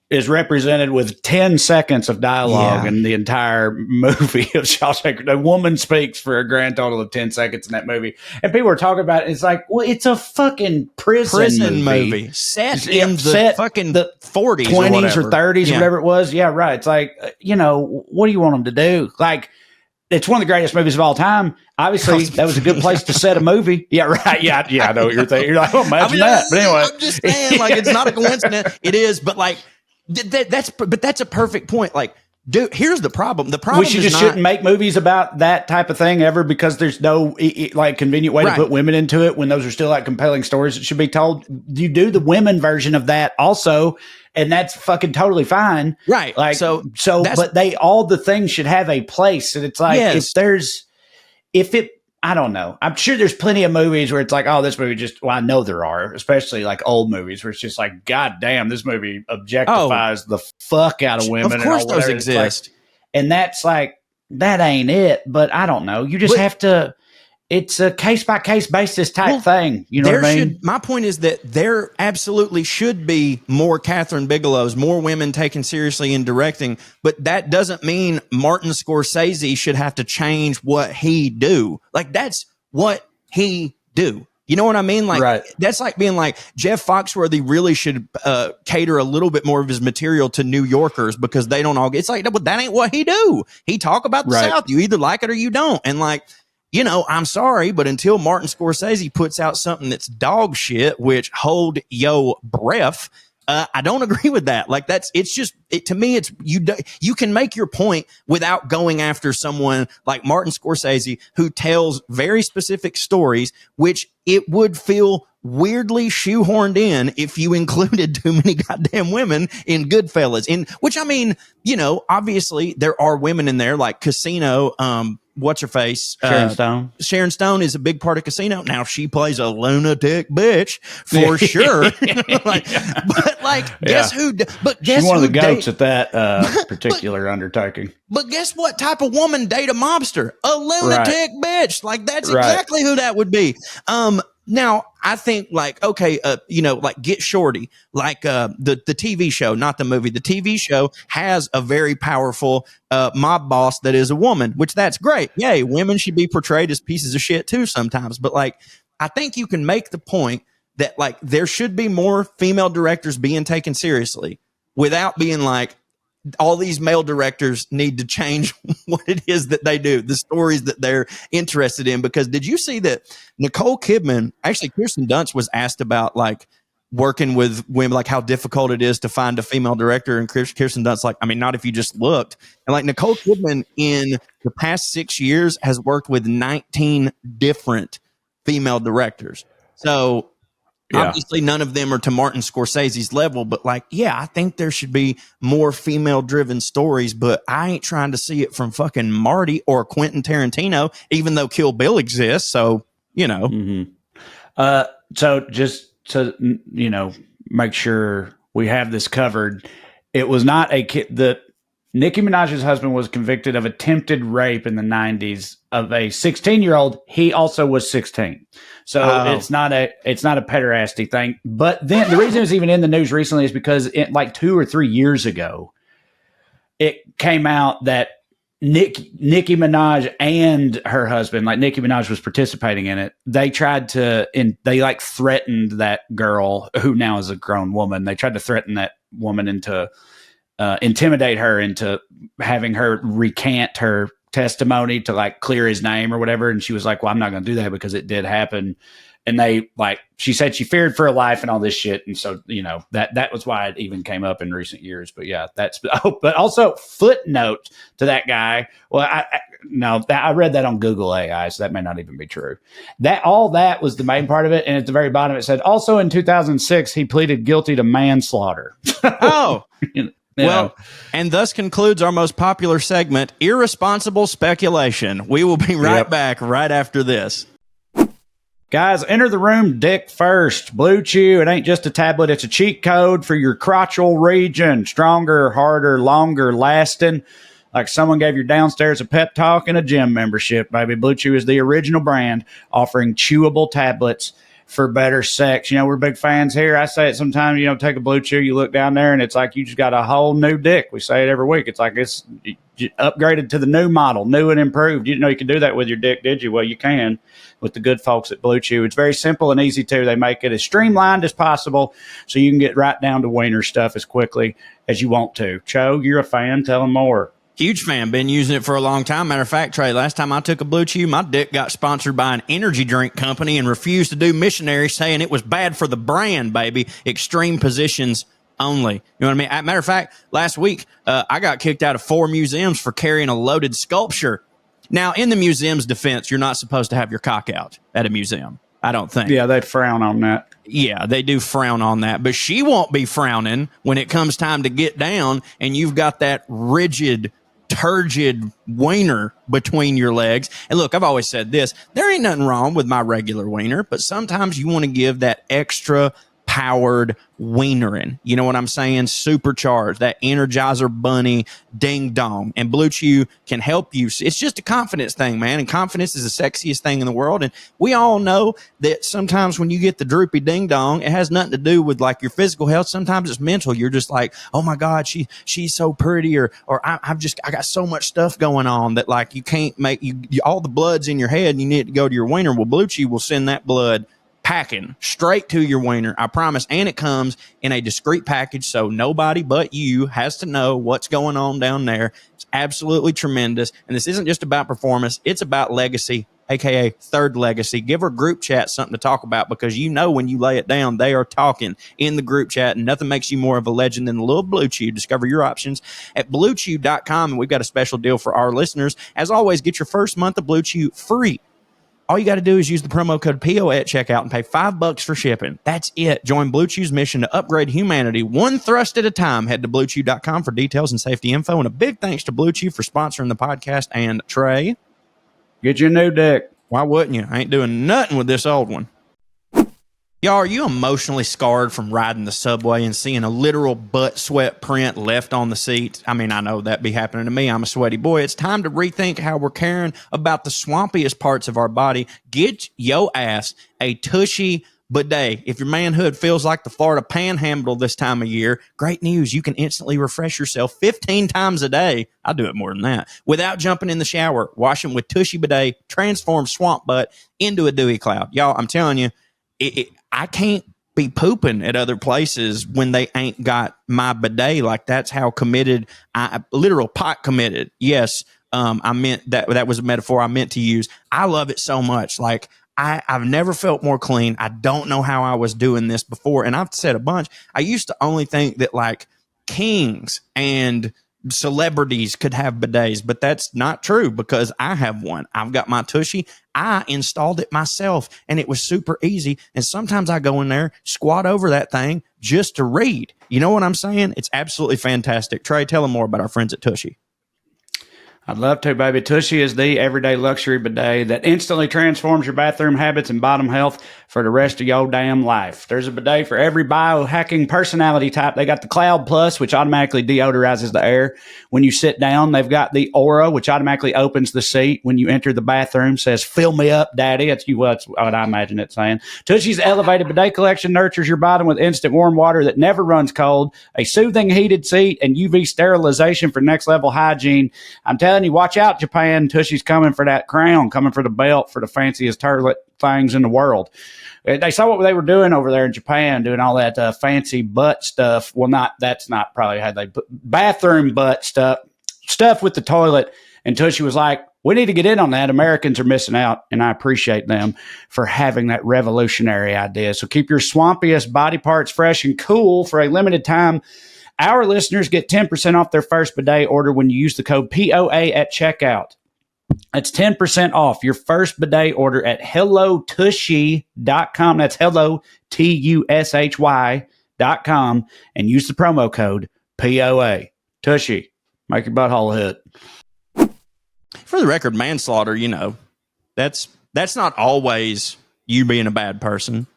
is represented with 10 seconds of dialogue in the entire movie of Shawshank. A woman speaks for a grand total of 10 seconds in that movie. And people are talking about it. It's like, well, it's a fucking prison movie. Set in the fucking the 40s 20s or 30s or whatever it was. Yeah, right. It's like, what do you want them to do? Like, it's one of the greatest movies of all time. Obviously, that was a good place to set a movie. Yeah, right. Yeah, I know what you're thinking. You're like, oh, imagine that. But anyway. I'm just saying, like, it's not a coincidence. It is, but like, that's a perfect point. Like, dude, here's the problem. The problem we shouldn't make movies about that type of thing ever because there's no like convenient way to put women into it when those are still like compelling stories that should be told. You do the women version of that also, and that's fucking totally fine. Right. Like but all the things should have a place. And it's like I don't know. I'm sure there's plenty of movies where it's like, oh, this movie I know there are, especially like old movies where it's just like, God damn, this movie objectifies the fuck out of women. Of course those exist. And that's like, that ain't it. But I don't know. You just have to, it's a case by case basis type thing. You know what I mean? My point is that there absolutely should be more Catherine Bigelows, more women taken seriously in directing, but that doesn't mean Martin Scorsese should have to change what he do. Like that's what he do. You know what I mean? Like, Right. that's like being like, Jeff Foxworthy really should cater a little bit more of his material to New Yorkers because they don't all get, it's like, but that ain't what he do. He talk about the Right. South. You either like it or you don't. And like, you know, I'm sorry, but until Martin Scorsese puts out something that's dog shit, which hold yo breath, I don't agree with that. Like it's just, to me, it's, you can make your point without going after someone like Martin Scorsese, who tells very specific stories, which it would feel weirdly shoehorned in if you included too many goddamn women in Goodfellas. In which, I mean, you know, obviously there are women in there like Casino, what's her face? Sharon Stone. Sharon Stone is a big part of Casino. Now she plays a lunatic bitch for sure. Guess who? But guess She's one of the who goats at that particular undertaking. But guess what type of woman date a mobster? A lunatic bitch. Like that's exactly who that would be. Now I think like, okay, you know, like Get Shorty, like the TV show, not the movie. The TV show has a very powerful mob boss that is a woman, which that's great. Yay, women should be portrayed as pieces of shit too sometimes. But like, I think you can make the point that like there should be more female directors being taken seriously without being like, all these male directors need to change what it is that they do, the stories that they're interested in. Because did you see that Nicole Kidman, actually Kirsten Dunst was asked about like working with women, like how difficult it is to find a female director. And Kirsten Dunst, like, I mean, not if you just looked. And like Nicole Kidman in the past 6 years has worked with 19 different female directors. So obviously, none of them are to Martin Scorsese's level, but like, yeah, I think there should be more female-driven stories, but I ain't trying to see it from fucking Marty or Quentin Tarantino, even though Kill Bill exists. So, you know. Mm-hmm. So just to, you know, make sure we have this covered, it was not a kid that Nicki Minaj's husband was convicted of attempted rape in the 90s of a 16-year-old. He also was 16. So it's not a pederasty thing. But then the reason it was even in the news recently is because like 2 or 3 years ago, it came out that Nicki Minaj and her husband, like Nicki Minaj was participating in it. They tried to, they like threatened that girl who now is a grown woman. They tried to threaten that woman into intimidate her into having her recant her testimony to like clear his name or whatever. And she was like, well, I'm not going to do that because it did happen. And they like, she said she feared for her life and all this shit. And so, you know, that was why it even came up in recent years. But yeah, but also footnote to that guy. Well, I read that on Google AI, so that may not even be true. All that was the main part of it. And at the very bottom, it said also in 2006, he pleaded guilty to manslaughter. Oh, Well, and thus concludes our most popular segment, Irresponsible Speculation. We will be right back right after this. Guys, enter the room dick first. Blue Chew, it ain't just a tablet, it's a cheat code for your crotchal region. Stronger, harder, longer lasting. Like someone gave your downstairs a pep talk and a gym membership, baby. Blue Chew is the original brand offering chewable tablets for better sex. You know, we're big fans here. I say it sometimes, you know, take a Blue Chew, you look down there and it's like you just got a whole new dick. We say it every week. It's like it's upgraded to the new model, new and improved. You didn't know you could do that with your dick, did you? Well, you can with the good folks at Blue Chew. It's very simple and easy too. They make it as streamlined as possible so you can get right down to wiener stuff as quickly as you want to. Cho, you're a fan. Tell them more. Huge fan. Been using it for a long time. Matter of fact, Trae, last time I took a Blue Chew, my dick got sponsored by an energy drink company and refused to do missionary, saying it was bad for the brand, baby. Extreme positions only. You know what I mean? Matter of fact, last week, I got kicked out of 4 museums for carrying a loaded sculpture. Now, in the museum's defense, you're not supposed to have your cock out at a museum. I don't think. Yeah, they frown on that. Yeah, they do frown on that. But she won't be frowning when it comes time to get down and you've got that rigid, turgid wiener between your legs. And look, I've always said this. There ain't nothing wrong with my regular wiener, but sometimes you want to give that extra powered wienering. You know what I'm saying? Supercharged, that Energizer Bunny ding dong. And Blue Chew can help you. It's just a confidence thing, man. And confidence is the sexiest thing in the world. And we all know that sometimes when you get the droopy ding dong, it has nothing to do with like your physical health. Sometimes it's mental. You're just like, oh my God, she's so pretty, or I got so much stuff going on that like you can't make you all the blood's in your head and you need to go to your wiener. Well, Blue Chew will send that blood packing straight to your wiener. I promise. And it comes in a discreet package, so nobody but you has to know what's going on down there. It's absolutely tremendous. And this isn't just about performance. It's about legacy, aka third legacy. Give our group chat something to talk about, because you know when you lay it down, they are talking in the group chat, and nothing makes you more of a legend than the little Blue Chew. Discover your options at bluechew.com, and we've got a special deal for our listeners. As always, get your first month of Blue Chew free. All you got to do is use the promo code POA at checkout and pay $5 for shipping. That's it. Join Blue Chew's mission to upgrade humanity one thrust at a time. Head to bluechew.com for details and safety info. And a big thanks to Blue Chew for sponsoring the podcast. And Trae, Get your new dick. why wouldn't you? I ain't doing nothing with this old one. Y'all, are you emotionally scarred from riding the subway and seeing a literal butt sweat print left on the seat? I mean, I know that be happening to me. I'm a sweaty boy. It's time to rethink how we're caring about the swampiest parts of our body. Get yo ass a Tushy bidet. If your manhood feels like the Florida Panhandle this time of year, great news. You can instantly refresh yourself 15 times a day. I do it more than that. Without jumping in the shower, washing with Tushy bidet transforms swamp butt into a dewy cloud. Y'all, I'm telling you, I can't be pooping at other places when they ain't got my bidet. Like, that's how committed literal pot committed. Yes. I meant that was a metaphor I meant to use. I love it so much. Like, I've never felt more clean. I don't know how I was doing this before. And I've said a bunch. I used to only think that like kings and celebrities could have bidets, but that's not true, because I have one. I've got my Tushy. I installed it myself, and it was super easy. And sometimes I go in there, squat over that thing just to read. You know what I'm saying? It's absolutely fantastic. Trae, tell them more about our friends at Tushy. I'd love to, baby. Tushy is the everyday luxury bidet that instantly transforms your bathroom habits and bottom health for the rest of your damn life. There's a bidet for every biohacking personality type. They got the Cloud Plus, which automatically deodorizes the air when you sit down. They've got the Aura, which automatically opens the seat when you enter the bathroom, says, "Fill me up, daddy." That's what I imagine it saying. Tushy's elevated bidet collection nurtures your bottom with instant warm water that never runs cold, a soothing heated seat, and UV sterilization for next level hygiene. I'm telling you, watch out, Japan. Tushy's coming for that crown, coming for the belt for the fanciest toilet things in the world. They saw what they were doing over there in Japan, doing all that fancy butt stuff. Well, that's not probably how they put bathroom butt stuff with the toilet. And Tushy was like, we need to get in on that. Americans are missing out, and I appreciate them for having that revolutionary idea. So keep your swampiest body parts fresh and cool for a limited time. Our listeners get 10% off their first bidet order when you use the code POA at checkout. That's 10% off your first bidet order at hellotushy.com. That's hello, TUSHY.com, and use the promo code POA. Tushy, make your butthole hit. For the record, manslaughter, that's not always you being a bad person,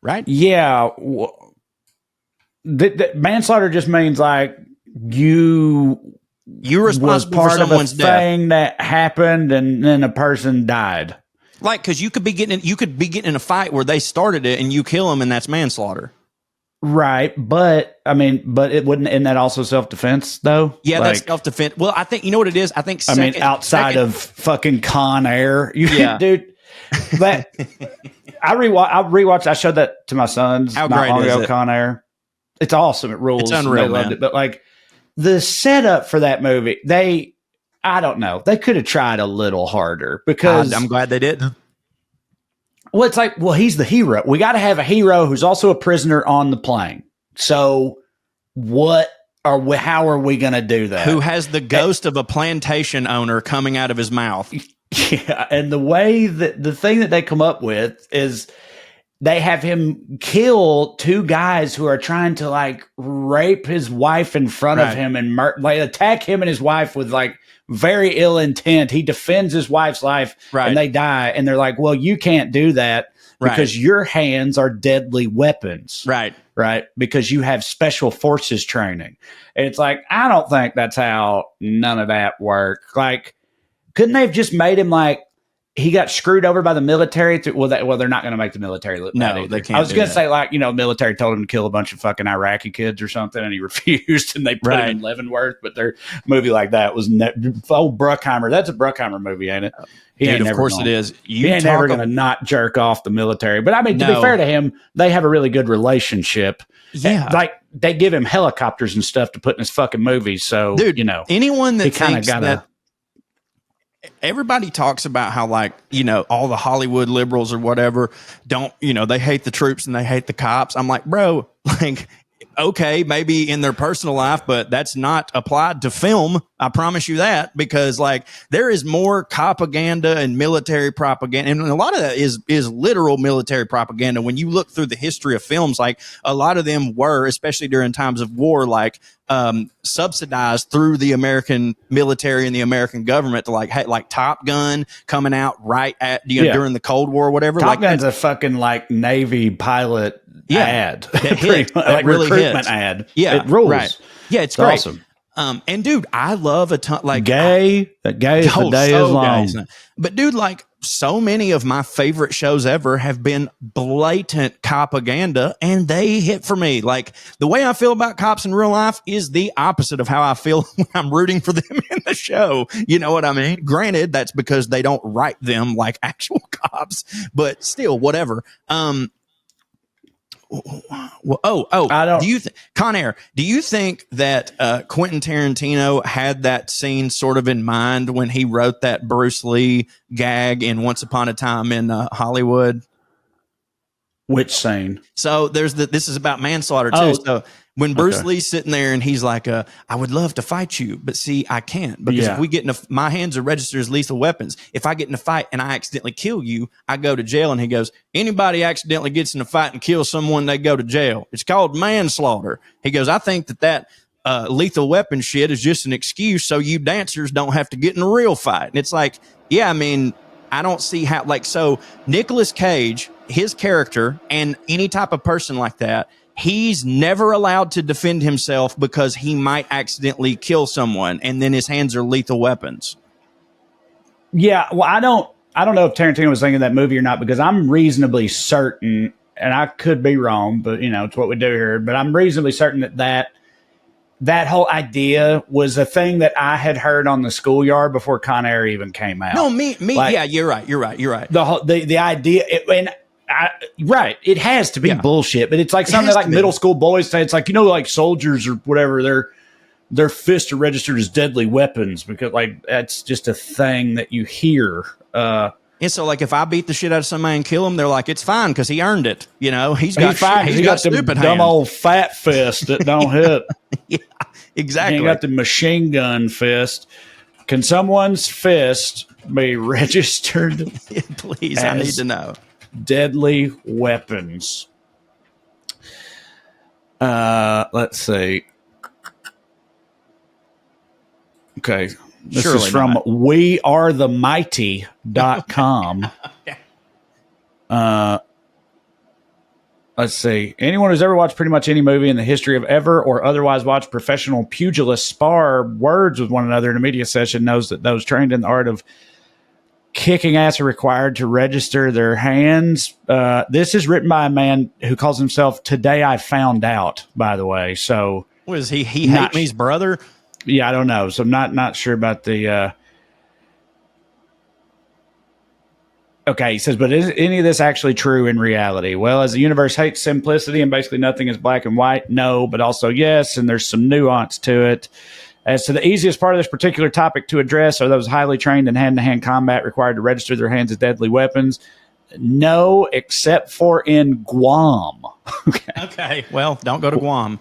right? Yeah. Manslaughter just means like you're responsible part for someone's of a thing that happened, and then a person died. Like, because you could be getting in a fight where they started it and you kill them, and that's manslaughter. Right, but it wouldn't. Isn't that also self-defense though? Yeah, that's self-defense. Well, I think you know what it is. I think outside of fucking Con Air, yeah, dude. But I rewatched. I showed that to my sons. How not great long is ago, it? Con Air. It's awesome. It rules. It's unreal, They loved man. it. But like the setup for that movie, I don't know. They could have tried a little harder, because I'm glad they didn't. well, it's like, he's the hero. We got to have a hero who's also a prisoner on the plane. So how are we going to do that? Who has the ghost of a plantation owner coming out of his mouth? Yeah. And the way that the thing that they come up with is they have him kill two guys who are trying to like rape his wife in front of him, and they attack him and his wife with like very ill intent. He defends his wife's life, and they die. And they're like, well, you can't do that because your hands are deadly weapons. Right. Because you have special forces training. And it's like, I don't think that's how none of that worked. Like, couldn't they have just made him like, he got screwed over by the military. Well, they're not going to make the military look bad. No, they can't. I was going to say, like, military told him to kill a bunch of fucking Iraqi kids or something, and he refused, and they put him in Leavenworth. But their movie like that was old Bruckheimer. That's a Bruckheimer movie, ain't it? Of course it is. He ain't never going to not jerk off the military. But I mean, to be fair to him, they have a really good relationship. Yeah, like they give him helicopters and stuff to put in his fucking movies. So, dude, anyone that thinks that. Everybody talks about how, like, all the Hollywood liberals or whatever don't, they hate the troops and they hate the cops. I'm like, bro, like, okay, maybe in their personal life, but that's not applied to film. I promise you that, because like there is more propaganda and military propaganda. And a lot of that is literal military propaganda. When you look through the history of films, like a lot of them were, especially during times of war, like subsidized through the American military and the American government to like, hey, like Top Gun coming out right at, during the Cold War or whatever. Top Gun's a fucking like Navy pilot ad. That really recruitment hits. ad. Yeah. It rules. Right. Yeah. It's great. Awesome. And dude, I love a ton, like gay. That gay is the day is long. But dude, like so many of my favorite shows ever have been blatant propaganda, and they hit for me. Like the way I feel about cops in real life is the opposite of how I feel when I'm rooting for them in the show. You know what I mean? Granted, that's because they don't write them like actual cops, but still, whatever. I don't. Con Air, do you think that Quentin Tarantino had that scene sort of in mind when he wrote that Bruce Lee gag in Once Upon a Time in Hollywood? Which scene? So this is about manslaughter too. So when Bruce Lee's sitting there and he's like, I would love to fight you, but see, I can't, because if we get in my hands are registered as lethal weapons. If I get in a fight and I accidentally kill you, I go to jail. And he goes, anybody accidentally gets in a fight and kills someone, they go to jail. It's called manslaughter. He goes, I think that lethal weapon shit is just an excuse so you dancers don't have to get in a real fight. And it's like, yeah, I mean, I don't see how, like, so Nicolas Cage, his character, and any type of person like that, he's never allowed to defend himself because he might accidentally kill someone, and then his hands are lethal weapons. Yeah, well, I don't know if Tarantino was thinking that movie or not, because I'm reasonably certain, and I could be wrong, but it's what we do here. But I'm reasonably certain that whole idea was a thing that I had heard on the schoolyard before Con Air even came out. No, me, like, yeah, you're right. The idea, it has to be bullshit, but it's like something like middle school boys say. It's like, like soldiers or whatever, their fists are registered as deadly weapons, because like that's just a thing that you hear. And so, like, if I beat the shit out of somebody and kill him, they're like, it's fine because he earned it. He's fine. He's got the stupid dumb hands. old fat fist that don't hit. Yeah, exactly. He got the machine gun fist. Can someone's fist be registered? Please, I need to know. Deadly weapons. Let's see. Okay. This Surely is from not. wearethemighty.com. Let's see. Anyone who's ever watched pretty much any movie in the history of ever or otherwise watched professional pugilists spar words with one another in a media session knows that those trained in the art of kicking ass are required to register their hands. This is written by a man who calls himself Today I Found Out, by the way. So what is he? He hate me's brother? Yeah, I don't know. So I'm not sure about the... Okay, he says, but is any of this actually true in reality? Well, as the universe hates simplicity and basically nothing is black and white, no, but also yes, and there's some nuance to it. As to the easiest part of this particular topic to address are those highly trained in hand-to-hand combat required to register their hands as deadly weapons. No, except for in Guam. Okay, well, don't go to Guam.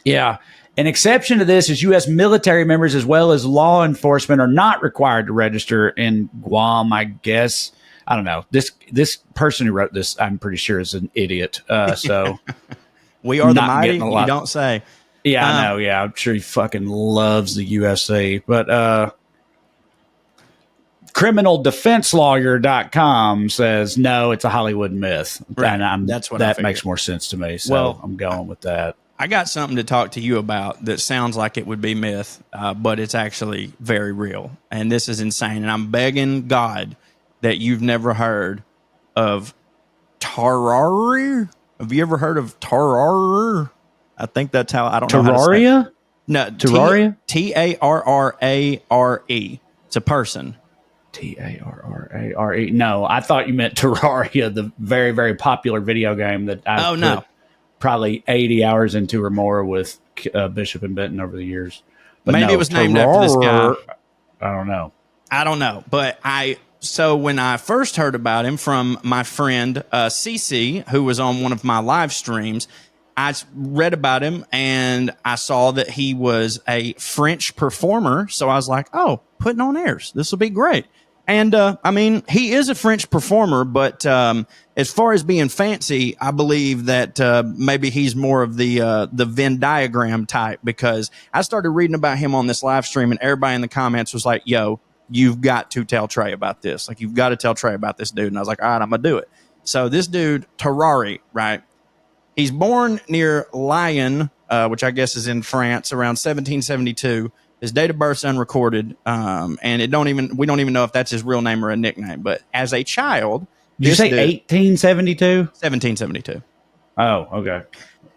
Yeah. An exception to this is U.S. military members as well as law enforcement are not required to register in Guam, I guess. I don't know. This person who wrote this, I'm pretty sure, is an idiot. So we are the mighty, you don't say. Yeah, I know. Yeah, I'm sure he fucking loves the UFC. But criminaldefenselawyer.com says, no, it's a Hollywood myth. Right. And that's what that makes more sense to me. So I'm going with that. I got something to talk to you about that sounds like it would be myth, but it's actually very real. And this is insane. And I'm begging God that you've never heard of Tarrare? Have you ever heard of Tarrare? I think that's how, I don't know how to say it. Terraria? No, Terraria? Tarrare. It's a person. Tarrare. No, I thought you meant Terraria, the very, very popular video game that I've put probably 80 hours into or more with Bishop and Benton over the years. But maybe it was named after this guy. I don't know. But so when I first heard about him from my friend CC, who was on one of my live streams, I read about him and I saw that he was a French performer. So I was like, oh, putting on airs. This will be great. And I mean, he is a French performer, but as far as being fancy, I believe that maybe he's more of the Venn diagram type, because I started reading about him on this live stream and everybody in the comments was like, yo, you've got to tell Trae about this. Like, you've got to tell Trae about this dude. And I was like, all right, I'm going to do it. So this dude, Tarrare, right? He's born near Lyon, which I guess is in France, around 1772. His date of birth's unrecorded, and we don't even know if that's his real name or a nickname. But as a child, did you say 1872? 1772. Oh, okay.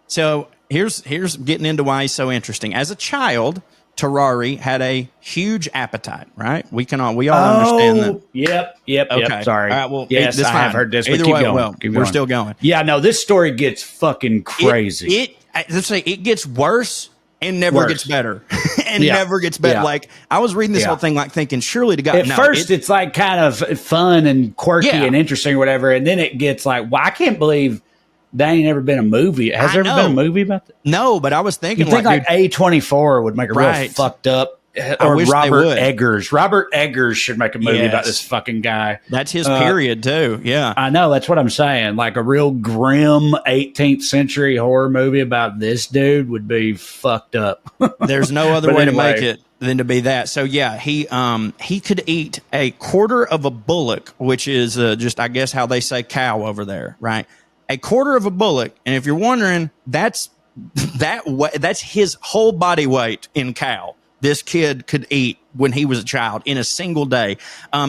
So here's getting into why he's so interesting. As a child, Tarrare had a huge appetite, right? We all understand that. Yep. Okay. Sorry. All right, well, yes, I have heard this. Either keep way, going. well, keep we're going. still going. Yeah, no, this story gets fucking crazy. Let's say it gets worse and never gets better. Never gets better. Yeah. Like, I was reading this whole thing, like thinking, surely to God. At first, it's like kind of fun and quirky and interesting or whatever. And then it gets like, well, I can't believe that ain't ever been a movie. Has there ever been a movie about that? No, but I was thinking, you think like A24 would make a real fucked up. Or Robert Eggers. Robert Eggers should make a movie about this fucking guy. That's his period too. Yeah, I know. That's what I'm saying. Like a real grim 18th century horror movie about this dude would be fucked up. There's no other way to make it than to be that. So yeah, he could eat a quarter of a bullock, which is just, I guess, how they say cow over there, right? A quarter of a bullock, and if you're wondering, that's his whole body weight in cow. This kid could eat when he was a child in a single day.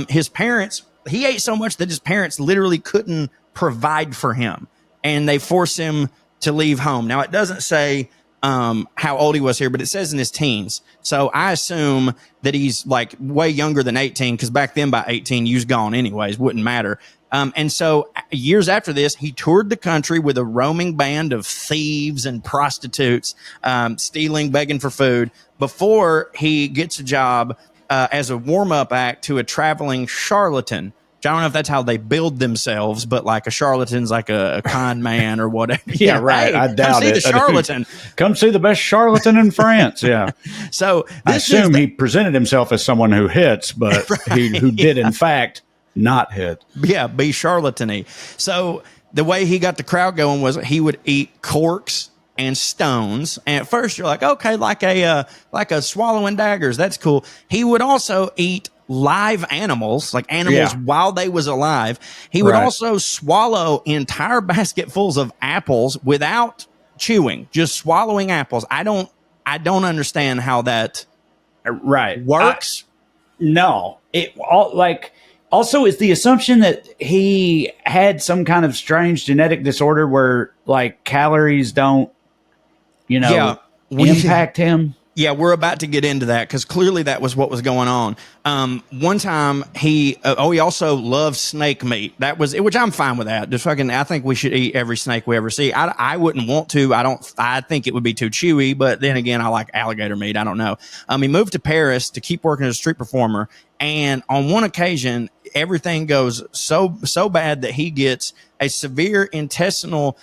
His parents, he ate so much that his parents literally couldn't provide for him, and they forced him to leave home. Now, it doesn't say how old he was here, but it says in his teens. So I assume that he's like way younger than 18, because back then by 18, you was gone anyways, wouldn't matter. And so years after this, he toured the country with a roaming band of thieves and prostitutes, stealing, begging for food, before he gets a job as a warm-up act to a traveling charlatan. I don't know if that's how they build themselves, but like a charlatan's like a con man or whatever. Yeah, right. Hey, I doubt it. The charlatan. Come see the best charlatan in France. Yeah. So I assume he presented himself as someone who hits, but who did in fact not hit. Yeah, be charlatan-y. So the way he got the crowd going was he would eat corks and stones. And at first you're like, okay, like a swallowing daggers. That's cool. He would also eat live animals, like animals while they was alive. He would also swallow entire basketfuls of apples without chewing, just swallowing apples. I don't understand how that works. No, it all like. Also, is the assumption that he had some kind of strange genetic disorder where like calories don't, impact him? Yeah, we're about to get into that because clearly that was what was going on. One time he also loved snake meat. That was it, which I'm fine with that. Just fucking, I think we should eat every snake we ever see. I wouldn't want to. I think it would be too chewy. But then again, I like alligator meat. I don't know. He moved to Paris to keep working as a street performer, and on one occasion, everything goes so bad that he gets a severe intestinal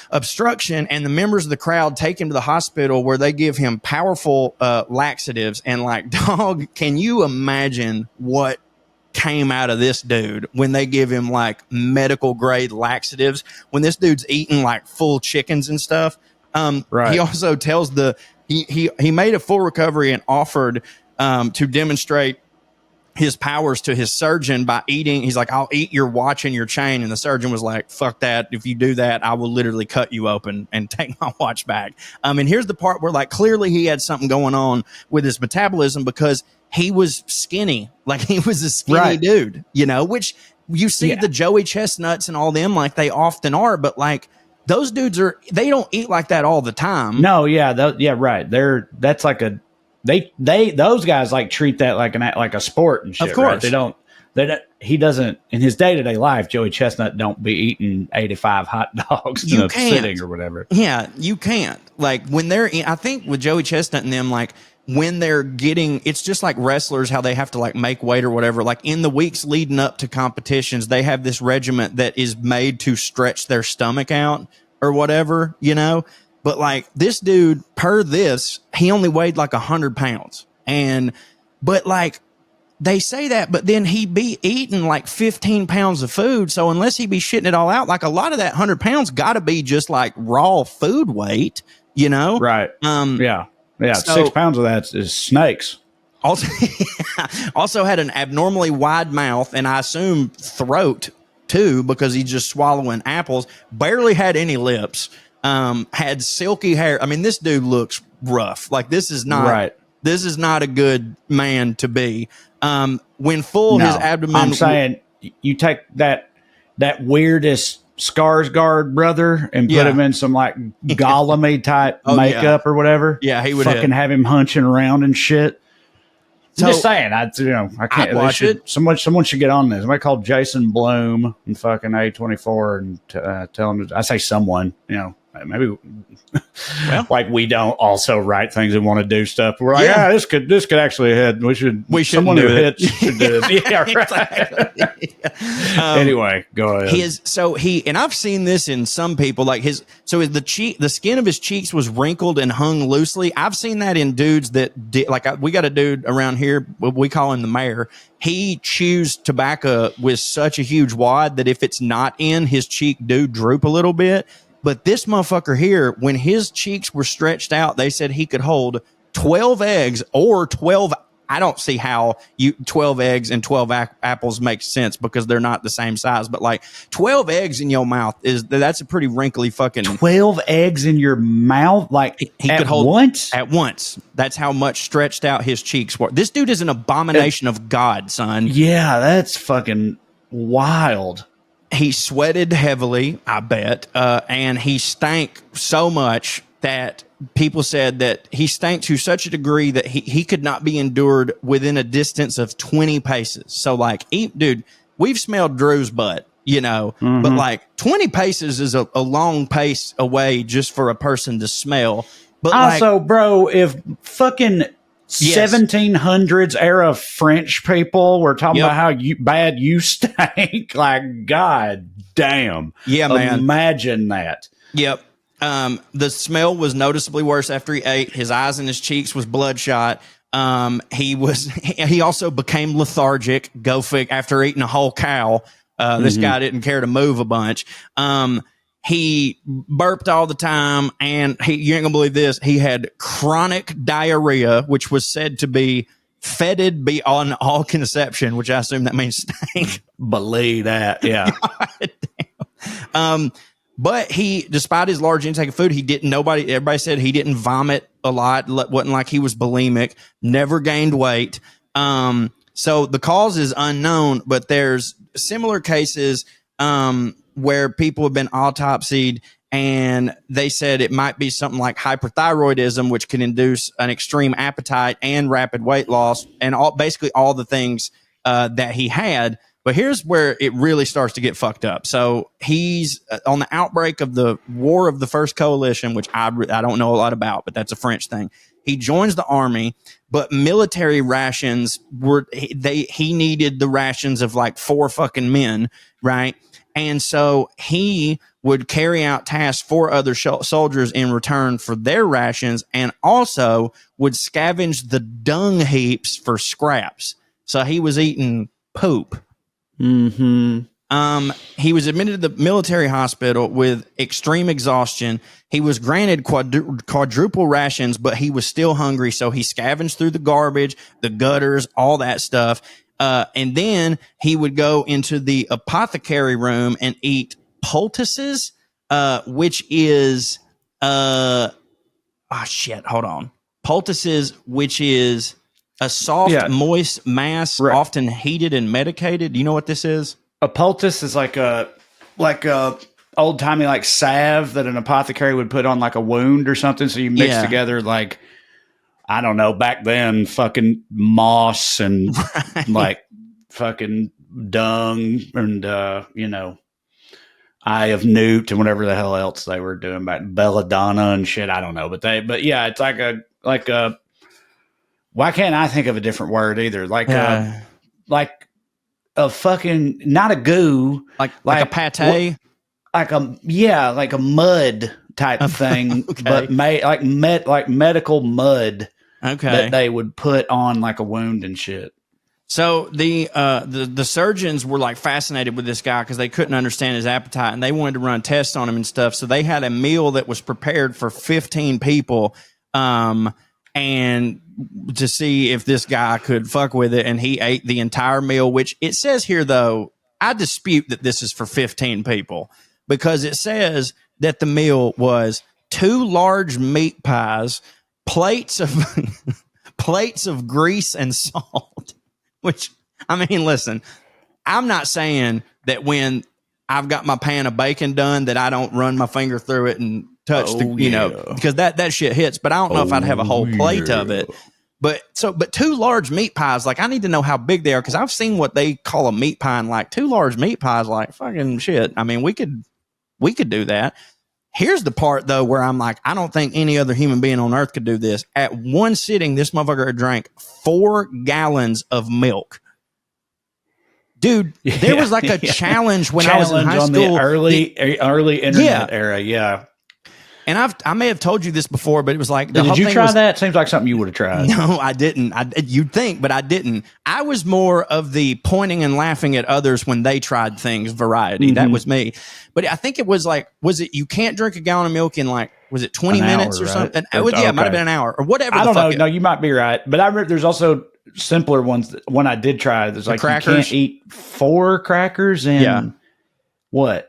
obstruction, and the members of the crowd take him to the hospital where they give him powerful laxatives. And like, dog, can you imagine what came out of this dude when they give him like medical grade laxatives, when this dude's eating like full chickens and stuff? He also tells he made a full recovery and offered to demonstrate his powers to his surgeon by eating. He's like, I'll eat your watch and your chain. And the surgeon was like, fuck that. If you do that, I will literally cut you open and take my watch back. And here's the part where like clearly he had something going on with his metabolism because he was skinny. Like he was a skinny dude, you know, which you see the Joey Chestnuts and all them like they often are. But like those dudes they don't eat like that all the time. No. Yeah. Right. That's like those guys like treat that like a sport and shit. Of course. Right? He doesn't in his day-to-day life, Joey Chestnut don't be eating 85 hot dogs in a sitting or whatever. Yeah, you can't. Like when I think with Joey Chestnut and them, like when they're getting, it's just like wrestlers, how they have to like make weight or whatever. Like in the weeks leading up to competitions, they have this regiment that is made to stretch their stomach out or whatever, you know? But like this dude, he only weighed like 100 pounds. But like they say that, but then he be eating like 15 pounds of food. So unless he be shitting it all out, like a lot of that 100 pounds got to be just like raw food weight, you know? Right. Yeah. So, 6 pounds of that is snakes. Also had an abnormally wide mouth and I assume throat too, because he's just swallowing apples, barely had any lips. Had silky hair. I mean, this dude looks rough. Like this is not a good man to be. When full, his abdomen. I'm saying you take that weirdest Skarsgård brother and put him in some like Gollum-y type makeup or whatever. Yeah, he would fucking have him hunching around and shit. So, I'm just saying, I can't I'd watch it. Someone should get on this. Somebody called Jason Bloom and fucking A24 and tell him. I say someone, you know. Maybe like we don't also write things and want to do stuff. We're like, this could actually hit. We should someone who hits should do this. Yeah, right. Anyway, go ahead. And I've seen this in some people, like the skin of his cheeks was wrinkled and hung loosely. I've seen that in dudes that we got a dude around here, we call him the mayor. He chews tobacco with such a huge wad that if it's not in, his cheek do droop a little bit. But this motherfucker here, when his cheeks were stretched out, they said he could hold 12 eggs or 12. I don't see how 12 eggs and 12 apples make sense because they're not the same size. But like 12 eggs in your mouth that's a pretty wrinkly fucking. 12 eggs in your mouth? Like he could hold once? At once. That's how much stretched out his cheeks were. This dude is an abomination of God, son. Yeah, that's fucking wild. He sweated heavily, I bet, and he stank so much that people said that he stank to such a degree that he could not be endured within a distance of 20 paces. So, like, dude, we've smelled Drew's butt, you know, but like 20 paces is a long pace away just for a person to smell. But also, bro, if fucking 1700s era French people were talking about how bad you stank, like, god damn. Yeah, man. Imagine that. Yep. The smell was noticeably worse after he ate. His eyes and his cheeks was bloodshot. He also became lethargic, after eating a whole cow. This guy didn't care to move a bunch. He burped all the time, and you ain't gonna believe this. He had chronic diarrhea, which was said to be fetid beyond all conception, which I assume that means stank. Believe that, yeah. But despite his large intake of food, everybody said he didn't vomit a lot. Wasn't like he was bulimic, never gained weight. So the cause is unknown, but there's similar cases, where people have been autopsied and they said it might be something like hyperthyroidism, which can induce an extreme appetite and rapid weight loss and basically all the things that he had. But here's where it really starts to get fucked up. So he's on the outbreak of the War of the First Coalition, which I don't know a lot about, but that's a French thing. He joins the army, but military rations he needed the rations of like 4 fucking men, right? And so he would carry out tasks for other soldiers in return for their rations, and also would scavenge the dung heaps for scraps. So he was eating poop. He was admitted to the military hospital with extreme exhaustion. He was granted quadruple rations, but he was still hungry. So he scavenged through the garbage, the gutters, all that stuff. And then he would go into the apothecary room and eat poultices, which is hold on. Poultices, which is a soft, moist mass, often heated and medicated. Do you know what this is? A poultice is like a old timey like salve that an apothecary would put on like a wound or something. So you mix together like, I don't know, back then fucking moss and like fucking dung and eye of newt and whatever the hell else they were doing back, belladonna and shit. I don't know, but yeah, it's like a. Why can't I think of a different word either? Like a fucking, not a goo, like a pate, like a mud type thing, but like medical mud. That they would put on like a wound and shit. So the surgeons were like fascinated with this guy because they couldn't understand his appetite and they wanted to run tests on him and stuff. So they had a meal that was prepared for 15 people, and to see if this guy could fuck with it. And he ate the entire meal, which it says here though, I dispute that this is for 15 people because it says that the meal was 2 large meat pies, plates of grease and salt. Which, I mean, listen, I'm not saying that when I've got my pan of bacon done that I don't run my finger through it and touch because that shit hits. But I don't know if I'd have a whole plate of it. But 2 large meat pies, like I need to know how big they are because I've seen what they call a meat pie and like 2 large meat pies, like fucking shit. I mean, we could do that. Here's the part though where I'm like, I don't think any other human being on earth could do this. At one sitting, this motherfucker drank 4 gallons of milk. Dude, there was like a challenge when I was in high school. The early internet era, yeah. And I may have told you this before, but it was like did you try that? Seems like something you would have tried. No, I didn't. You'd think, but I didn't. I was more of the pointing and laughing at others when they tried things variety. Mm-hmm. That was me. But I think it was like, you can't drink a gallon of milk in like, was it 20 minutes or something? It might have been an hour or whatever. I don't know. No, you might be right. But I read there's also simpler ones. One I did try. There's like crackers. You can't eat 4 crackers in what?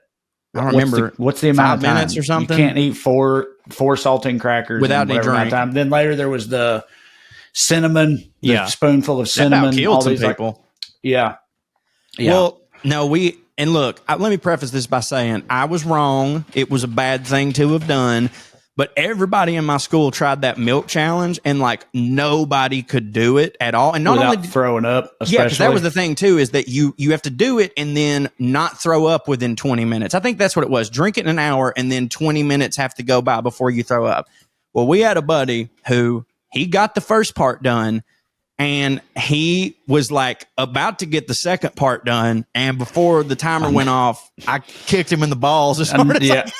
I don't remember. What's the amount 5 of time? minutes or something? You can't eat four saltine crackers without any drink. Time. Then later there was the cinnamon, spoonful of cinnamon. That killed some people. Yeah. Well, no, look, let me preface this by saying I was wrong. It was a bad thing to have done. But everybody in my school tried that milk challenge, and like nobody could do it at all. And not without only throwing up, especially. Yeah, because that was the thing too, is that you have to do it and then not throw up within 20 minutes. I think that's what it was. Drink it in an hour, and then 20 minutes have to go by before you throw up. Well, we had a buddy who he got the first part done, and he was like about to get the second part done, and before the timer went off, I kicked him in the balls as hard as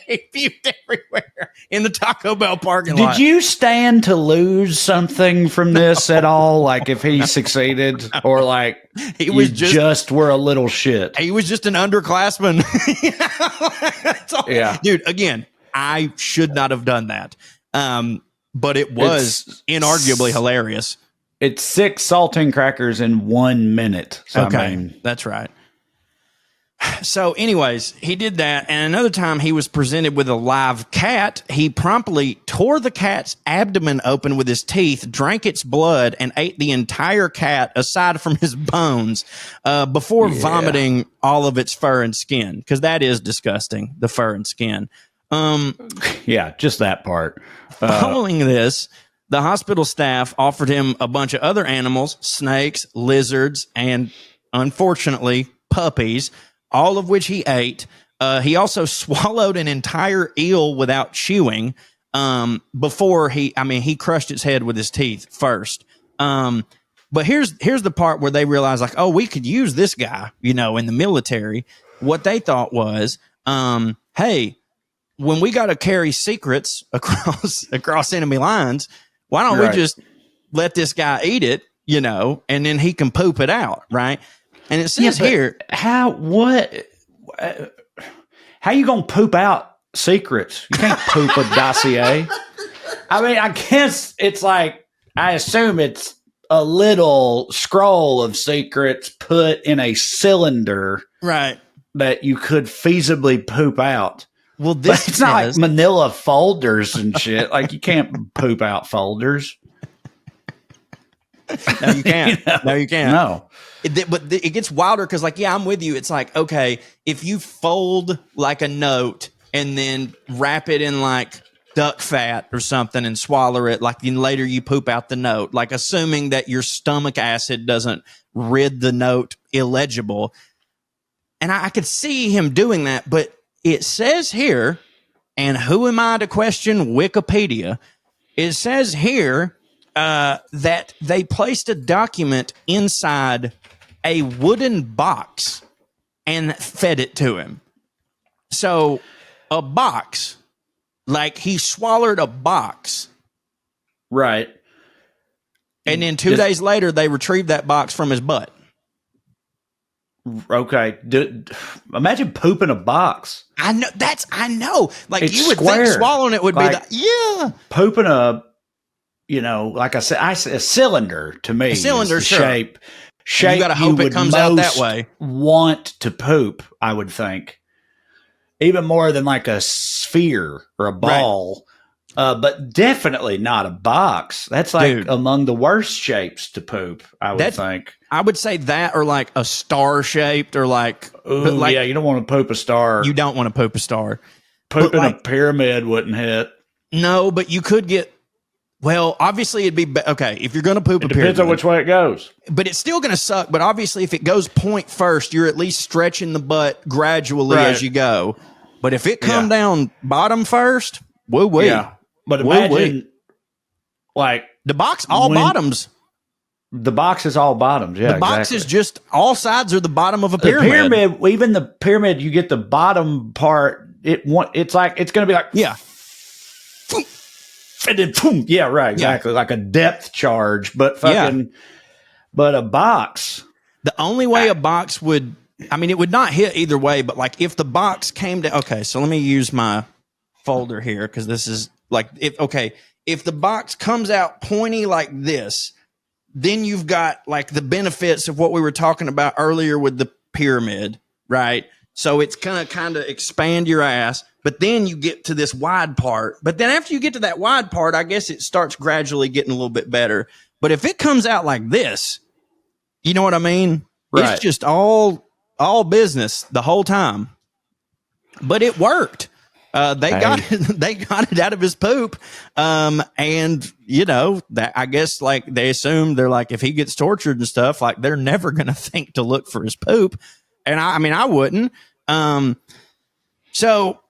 he puked everywhere in the Taco Bell parking lot. Did you stand to lose something from this at all? Like if he succeeded, or like he was just were a little shit. He was just an underclassman. Yeah, dude. Again, I should not have done that, but it was inarguably hilarious. It's 6 saltine crackers in 1 minute. So okay, I mean, that's right. So anyways, he did that. And another time he was presented with a live cat. He promptly tore the cat's abdomen open with his teeth, drank its blood, and ate the entire cat aside from his bones before vomiting all of its fur and skin. Because that is disgusting, the fur and skin. Yeah, just that part. Following this, the hospital staff offered him a bunch of other animals, snakes, lizards, and unfortunately, puppies, all of which he ate. He also swallowed an entire eel without chewing before he crushed its head with his teeth first. But here's the part where they realized, like, oh, we could use this guy, in the military. What they thought was, hey, when we got to carry secrets across enemy lines, why don't we just let this guy eat it, and then he can poop it out, right? And it says here, how you gonna poop out secrets? You can't poop a dossier. I mean, I guess it's like, I assume it's a little scroll of secrets put in a cylinder Right. that you could feasibly poop out. Well, But this it's not like says- manila folders and shit. Like, you can't poop out folders. No, you can't. You know? No, you can't. No. But it gets wilder because, like, yeah, I'm with you. It's like, okay, if you fold like a note and then wrap it in like duck fat or something and swallow it, like then later you poop out the note, like assuming that your stomach acid doesn't rid the note illegible. And I could see him doing that, but it says here, and who am I to question Wikipedia? It says here that they placed a document inside a wooden box and fed it to him. So a box, like he swallowed a box. Right. And then 2 days later, they retrieved that box from his butt. Okay. Imagine pooping a box. I know. Like, It's you would square. think swallowing it would Like, be yeah. Pooping a, like I said, a cylinder to me. A cylinder, is the sure. shape You gotta hope it would comes out that most way. Want to poop, I would think. Even more than like a sphere or a ball. But definitely not a box. That's like Dude. among the worst shapes to poop, I would think. I would say that, or like a star shaped, or like, Ooh, like yeah, you don't want to poop a star. you don't want to poop a star. Pooping like- a pyramid wouldn't hit. No, but you could get. Well, obviously, it'd be okay if you're going to poop It a depends pyramid, on which way it goes. but it's still going to suck. But obviously, if it goes point first, you're at least stretching the butt gradually Right. as you go. But if it come Yeah. down bottom first, woo wee. Yeah. But Woo imagine, wee. like, The box all When- bottoms. the box is all bottoms. Yeah, The box exactly. is just all sides are the bottom of a the pyramid. pyramid. Even the pyramid, you get the bottom part. It's like it's going to be like Yeah. and then boom. Yeah, right. Exactly. Like a depth charge, but fucking. But a box. The only way a box would, I mean, it would not hit either way, but like if the box came to, okay, so let me use my folder here because this is like, if the box comes out pointy like this, then you've got like the benefits of what we were talking about earlier with the pyramid, right? So it's gonna kind of expand your ass, but then you get to this wide part. But then after you get to that wide part, I guess it starts gradually getting a little bit better. But if it comes out like this, you know what I mean? Right. It's just all business the whole time. But it worked. They got it out of his poop. And you know, that I guess like they assume they're like, if he gets tortured and stuff, like they're never going to think to look for his poop. And I mean, I wouldn't. So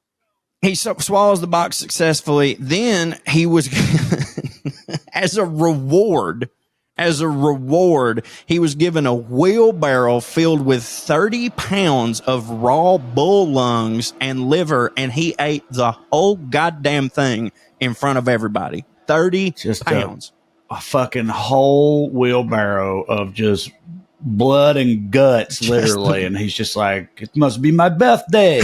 he swallows the box successfully. Then he was, as a reward, he was given a wheelbarrow filled with 30 pounds of raw bull lungs and liver, and he ate the whole goddamn thing in front of everybody. 30 Just pounds. A fucking whole wheelbarrow of just blood and guts, literally. And he's just like, it must be my birthday.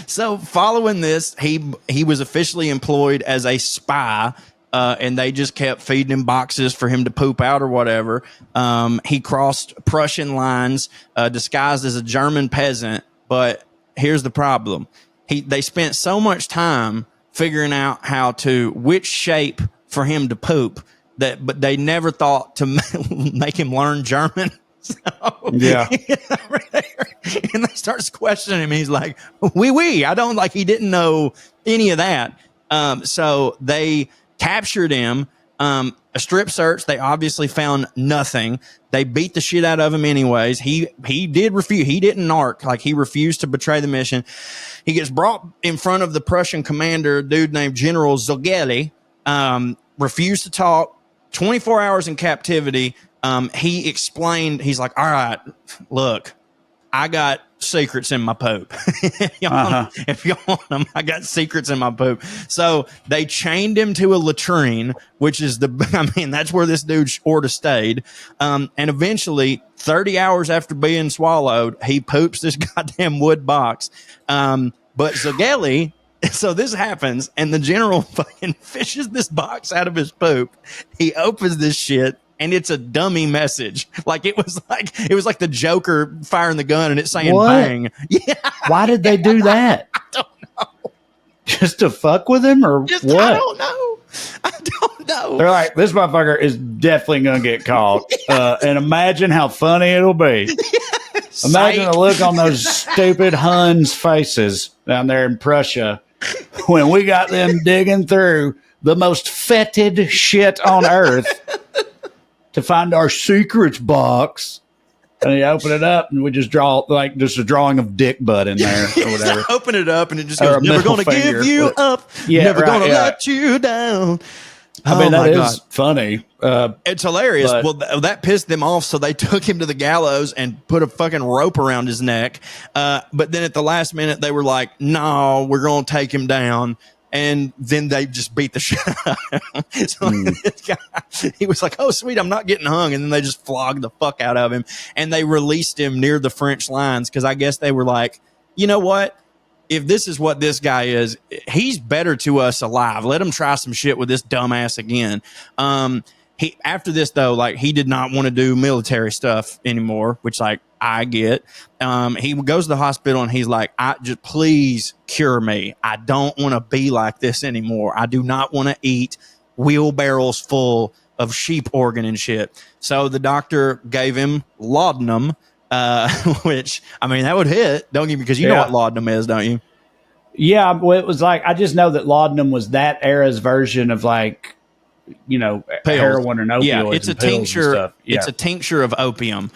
So following this, he was officially employed as a spy, and they just kept feeding him boxes for him to poop out or whatever. He crossed Prussian lines, disguised as a German peasant. But here's the problem: they spent so much time figuring out which shape for him to poop but they never thought to make him learn German. So, Yeah. And they starts questioning him. He's like, oui. I don't like, he didn't know any of that. So they captured him, a strip search. They obviously found nothing. They beat the shit out of him anyways. He did refuse. He didn't narc. Like, he refused to betray the mission. He gets brought in front of the Prussian commander, a dude named General Zogeli, refused to talk. 24 hours in captivity. He explained, he's like, all right, look, I got secrets in my poop. If you want them, I got secrets in my poop. So they chained him to a latrine, which is that's where this dude ought to stayed. And eventually 30 hours after being swallowed, he poops this goddamn wood box. But Zogeli So this happens, and the general fucking fishes this box out of his poop. He opens this shit, and it's a dummy message. Like it was like the Joker firing the gun, and it's saying What? bang. Yeah, Why did they do that? I don't know. Just to fuck with him or Just, what? I don't know. They're like, this motherfucker is definitely going to get caught. And imagine how funny it'll be. Imagine the look on those stupid Huns' faces down there in Prussia when we got them digging through the most fetid shit on earth to find our secrets box. And you open it up, and we just draw like just a drawing of dick butt in there or whatever. Open it up, and it just goes, "Never gonna give you up, never gonna let you down." I mean, that is funny. It's hilarious. Well, that pissed them off, so they took him to the gallows and put a fucking rope around his neck. But then at the last minute, they were like, "No, we're gonna take him down." And then they just beat the shit out of him. So this guy, he was like, "Oh, sweet, I'm not getting hung." And then they just flogged the fuck out of him. And they released him near the French lines because I guess they were like, you know what? If this is what this guy is, he's better to us alive. Let him try some shit with this dumbass again. He after this, though, like he did not want to do military stuff anymore, which like I get. He goes to the hospital and he's like, "I just please cure me. I don't want to be like this anymore. I do not want to eat wheelbarrows full of sheep organ and shit." So the doctor gave him laudanum, which I mean that would hit. Don't give me because you know what laudanum is, don't you? Yeah, well, it was like I just know that laudanum was that era's version of like, you know, Pills. Heroin and opioids. Yeah, it's a tincture. It's a tincture of opium,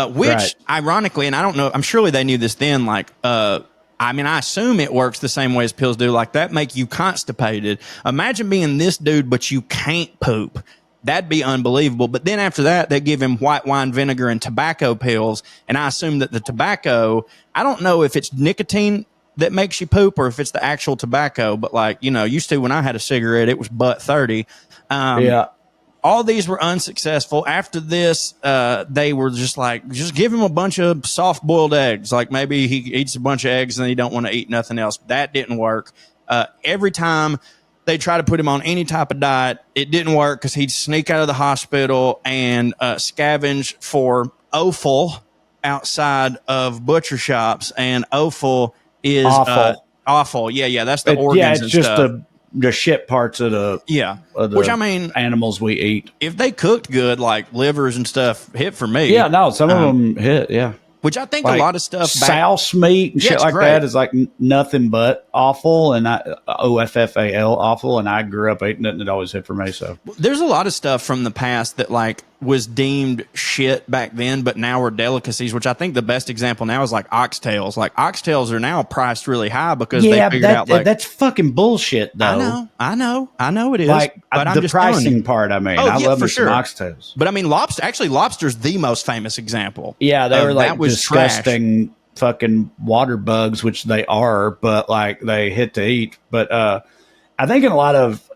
which ironically, and I don't know, I'm surely they knew this then. Like, I mean, I assume it works the same way as pills do. Like that make you constipated. Imagine being this dude, but you can't poop. That'd be unbelievable. But then after that, they give him white wine vinegar and tobacco pills. And I assume that the tobacco, I don't know if it's nicotine that makes you poop or if it's the actual tobacco. But like, you know, used to when I had a cigarette, it was butt 30. All these were unsuccessful. After this, they were just like, just give him a bunch of soft boiled eggs. Like maybe he eats a bunch of eggs and he don't want to eat nothing else. That didn't work. Every time they try to put him on any type of diet, it didn't work because he'd sneak out of the hospital and scavenge for offal outside of butcher shops. And offal is awful. Yeah, that's the organs. Yeah, it's and just stuff. The shit parts of the which I mean animals we eat. If they cooked good, like livers and stuff, hit for me. Yeah, no, some of them hit. Yeah. Which I think like a lot of stuff souse meat and shit like that is like nothing but awful, and OFFAL awful, and I grew up eating it and it always hit for me. So there's a lot of stuff from the past that like was deemed shit back then, but now are delicacies, which I think the best example now is like oxtails. Like oxtails are now priced really high because they figured out like that's fucking bullshit though. I know it is. Like but I'm the just pricing part, I mean, I love me some oxtails. But I mean lobster's the most famous example. Yeah, they were like that was disgusting trash. Fucking water bugs, which they are, but like they hit to eat. But I think in a lot of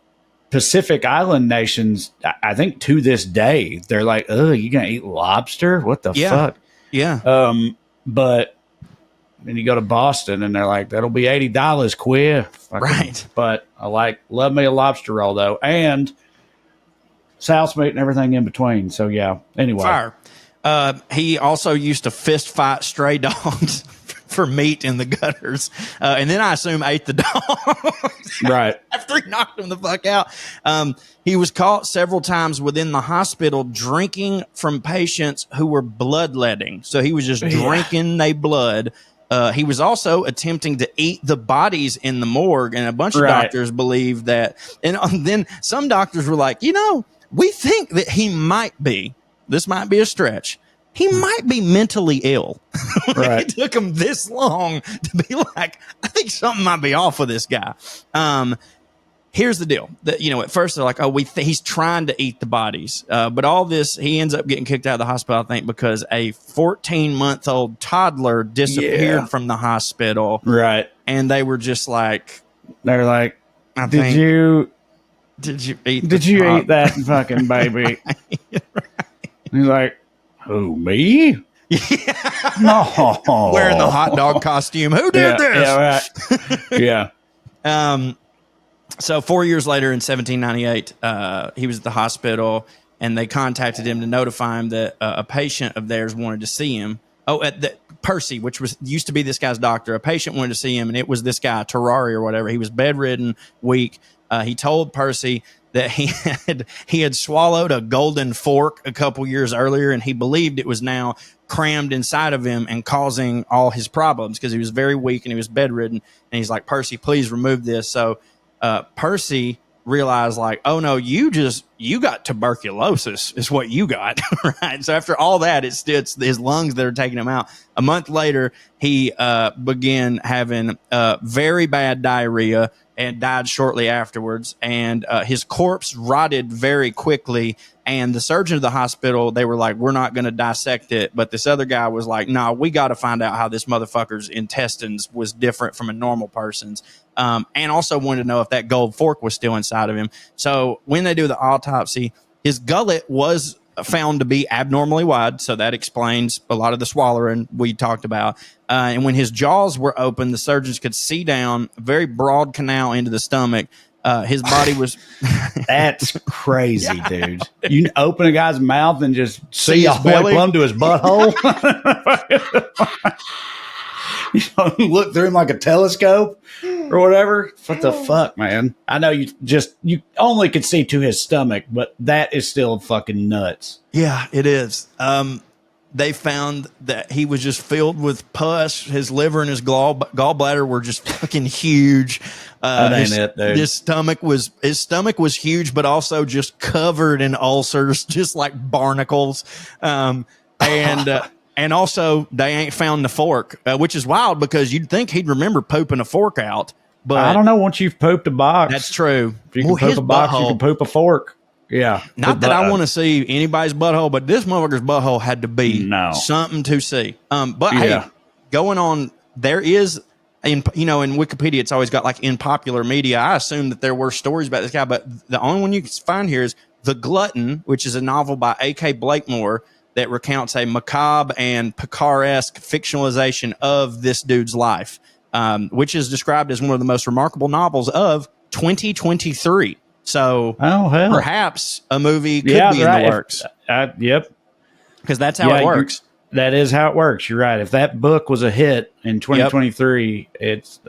Pacific Island nations, I think to this day, they're like, "Oh, you gonna eat lobster? What the fuck?" Yeah. But then you go to Boston, and they're like, "That'll be $80, queer." Right. But I love me a lobster roll though, and souse meat and everything in between. So yeah. Anyway. Fire. He also used to fist fight stray dogs for meat in the gutters. And then I assume ate the dogs. Right. After he knocked them the fuck out. He was caught several times within the hospital drinking from patients who were bloodletting. So he was just drinking their blood. He was also attempting to eat the bodies in the morgue. And a bunch of doctors believe that. And then some doctors were like, you know, we think that he might be. This might be a stretch. He might be mentally ill. Right. It took him this long to be like, I think something might be off with this guy. Here's the deal. That, you know, at first they're like, oh, he's trying to eat the bodies. But all this, he ends up getting kicked out of the hospital, I think, because a 14-month-old toddler disappeared from the hospital. Right. And they were just like, they're like, did you eat that fucking baby? Right. He's like, who, me? Yeah. No. Wearing the hot dog costume. Who did this? Yeah, right. Yeah. So 4 years later, in 1798, he was at the hospital, and they contacted him to notify him that a patient of theirs wanted to see him. Oh, Percy, which used to be this guy's doctor. A patient wanted to see him, and it was this guy, Tarrare or whatever. He was bedridden, weak. He told Percy that he had swallowed a golden fork a couple years earlier, and he believed it was now crammed inside of him and causing all his problems because he was very weak and he was bedridden. And he's like, Percy, please remove this. So Percy realized, like, oh no, you got tuberculosis is what you got. Right. So after all that, it's his lungs that are taking him out. A month later, he began having very bad diarrhea and died shortly afterwards. And his corpse rotted very quickly. And the surgeon of the hospital, they were like, we're not going to dissect it. But this other guy was like, no, we got to find out how this motherfucker's intestines was different from a normal person's. And also wanted to know if that gold fork was still inside of him. So when they do the autopsy, his gullet was found to be abnormally wide. So that explains a lot of the swallowing we talked about. And when his jaws were open, the surgeons could see down a very broad canal into the stomach. His body was... That's crazy, dude. You open a guy's mouth and just see his a belly plumb to his butthole. You don't look through him like a telescope or whatever. What the fuck, man? I know you only could see to his stomach, but that is still fucking nuts. Yeah, it is. They found that he was just filled with pus. His liver and his gallbladder were just fucking huge. That ain't it, dude. His stomach was huge, but also just covered in ulcers, just like barnacles. And also they ain't found the fork, which is wild because you'd think he'd remember pooping a fork out. But I don't know. Once you've pooped a box, that's true. If you can poop a box, you can poop a fork. Yeah. Not that I want to see anybody's butthole, but this motherfucker's butthole had to be something to see. But hey, going on, there is, in Wikipedia, it's always got like in popular media. I assume that there were stories about this guy, but the only one you can find here is The Glutton, which is a novel by A.K. Blakemore that recounts a macabre and Picard-esque fictionalization of this dude's life, which is described as one of the most remarkable novels of 2023. So perhaps a movie could be in the works. Yep. Because that's how it works. That is how it works. You're right. If that book was a hit in 2023, it's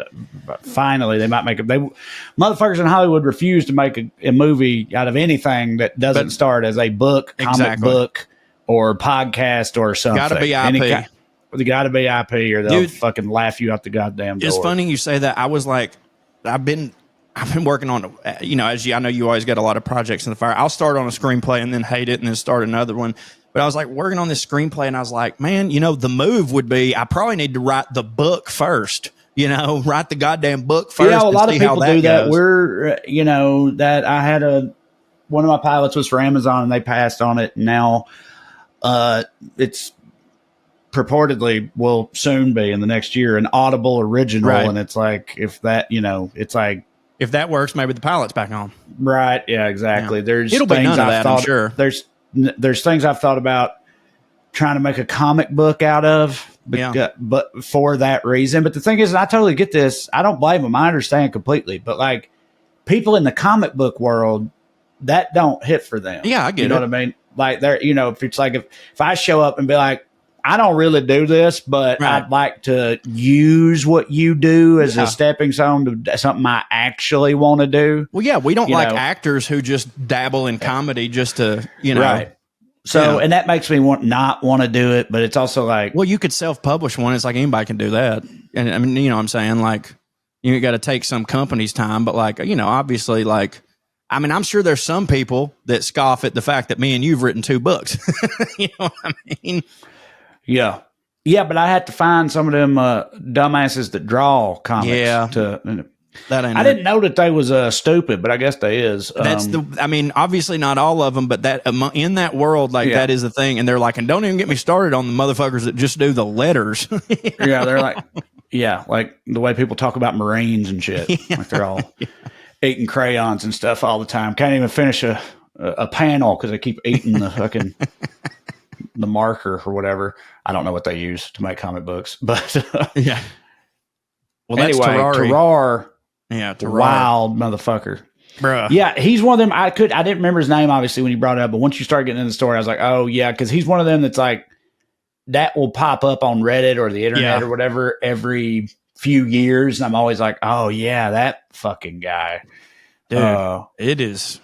finally they might make it. Motherfuckers in Hollywood refuse to make a movie out of anything that doesn't start as a book, comic book, or podcast or something. Got to be IP. They got to be IP, or they'll fucking laugh you out the goddamn door. It's funny you say that. I was like, I've been working on, I know you always got a lot of projects in the fire. I'll start on a screenplay and then hate it and then start another one. But I was like working on this screenplay and I was like, man, the move would be, I probably need to write the book first, write the goddamn book first. Yeah, a lot of people do that. Goes. We're, that I had one of my pilots was for Amazon and they passed on it. And now it's purportedly will soon be in the next year an Audible original. Right. And it's like, if that, it's like, if that works, maybe the pilot's back on. Right. Yeah, exactly. Yeah. It'll be none of that, I'm sure. There's things I've thought about trying to make a comic book out of, but for that reason. But the thing is, I totally get this. I don't blame them. I understand completely. But like people in the comic book world, that don't hit for them. Yeah, I get it. You know what I mean? Like they're, if it's like, if I show up and be like, I don't really do this, but I'd like to use what you do as a stepping stone to something I actually want to do. Well, yeah, we don't like actors who just dabble in comedy just to, Right. So, and that makes me not want to do it, but it's also like, well, you could self-publish one. It's like anybody can do that. And I mean, what I'm saying? Like, you got to take some company's time, but like, obviously, like, I mean, I'm sure there's some people that scoff at the fact that me and you've written 2 books. You know what I mean? Yeah. Yeah, but I had to find some of them dumbasses that draw comics. Yeah. That ain't I didn't know that they was stupid, but I guess they is. Obviously not all of them, but that in that world, like that is the thing. And they're like, and don't even get me started on the motherfuckers that just do the letters. Yeah, they're like, like the way people talk about Marines and shit. Yeah. Like they're all eating crayons and stuff all the time. Can't even finish a panel because they keep eating the fucking... the marker or whatever. I don't know what they use to make comic books, but yeah. Well, anyway, Tarrare Yeah, Tarrare. Wild motherfucker. Bruh. Yeah, he's one of them. I didn't remember his name, obviously, when you brought it up, but once you start getting into the story, I was like, oh, yeah, because he's one of them that's like, that will pop up on Reddit or the internet or whatever every few years. And I'm always like, oh, yeah, that fucking guy. Dude, it is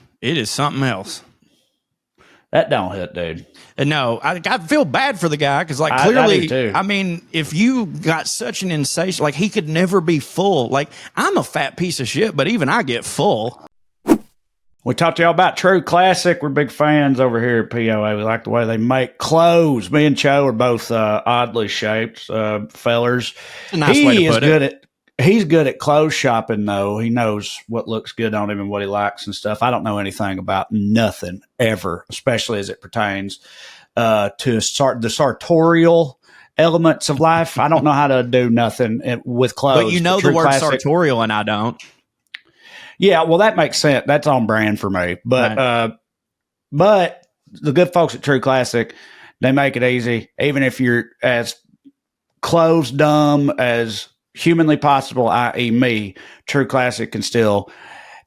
something else. That don't hit, dude. And no, I feel bad for the guy because, like, clearly, I do too. I mean, if you got such an insatiable, like, he could never be full. Like, I'm a fat piece of shit, but even I get full. We talked to y'all about True Classic. We're big fans over here at POA. We like the way they make clothes. Me and Cho are both oddly shaped fellers. A nice way to put it. He's good at clothes shopping, though. He knows what looks good on him and what he likes and stuff. I don't know anything about nothing ever, especially as it pertains to the sartorial elements of life. I don't know how to do nothing with clothes. But you know the word sartorial, and I don't. Yeah, well, that makes sense. That's on brand for me. But right. But the good folks at True Classic, they make it easy. Even if you're as clothes dumb as humanly possible, i.e. me, True Classic can still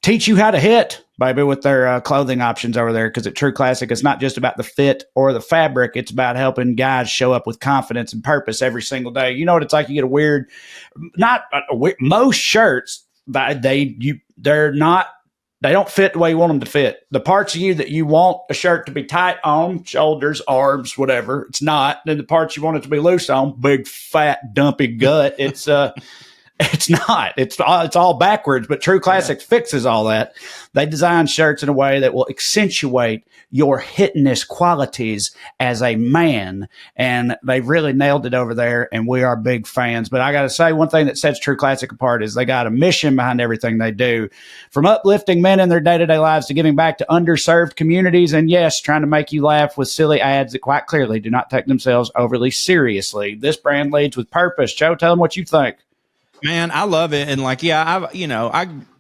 teach you how to hit, baby, with their clothing options over there. Because at True Classic, it's not just about the fit or the fabric. It's about helping guys show up with confidence and purpose every single day. You know what it's like? You get a weird, most shirts, they don't fit the way you want them to fit. The parts of you that you want a shirt to be tight on, shoulders, arms, whatever, it's not. Then the parts you want it to be loose on, big, fat, dumpy gut, it's not. It's all backwards, but True Classic fixes all that. They design shirts in a way that will accentuate your hitness qualities as a man, and they've really nailed it over there, and we are big fans. But I got to say, one thing that sets True Classic apart is they got a mission behind everything they do, from uplifting men in their day-to-day lives to giving back to underserved communities, and yes, trying to make you laugh with silly ads that quite clearly do not take themselves overly seriously. This brand leads with purpose. Joe, tell them what you think. Man, I love it. And like, yeah,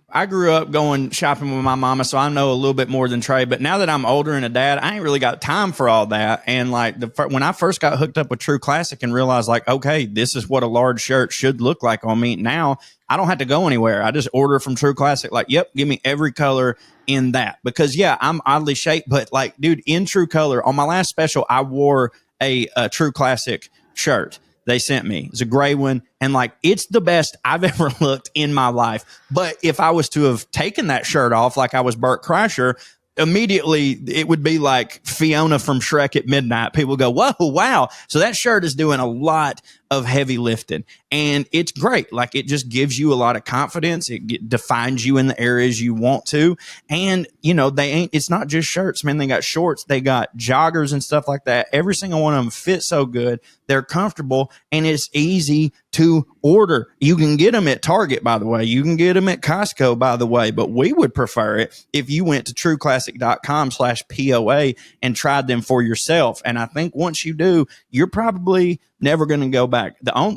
I grew up going shopping with my mama, so I know a little bit more than Trae. But now that I'm older and a dad, I ain't really got time for all that. And like when I first got hooked up with True Classic and realized like, okay, this is what a large shirt should look like on me. Now I don't have to go anywhere. I just order from True Classic. Like, yep, give me every color in that. Because yeah, I'm oddly shaped, but like, dude, in True Color on my last special, I wore a True Classic shirt they sent me. It's a gray one. And like, it's the best I've ever looked in my life. But if I was to have taken that shirt off, like I was Burt Kreischer, immediately it would be like Fiona from Shrek at midnight. People go, whoa, wow. So that shirt is doing a lot of heavy lifting, and it's great. Like, it just gives you a lot of confidence. It defines you in the areas you want to. And you know, it's not just shirts, man. They got shorts, they got joggers and stuff like that. Every single one of them fit so good. They're comfortable, and it's easy to order. You can get them at Target, by the way. You can get them at Costco, by the way, but we would prefer it if you went to trueclassic.com/POA and tried them for yourself. And I think once you do, you're probably never going to go back.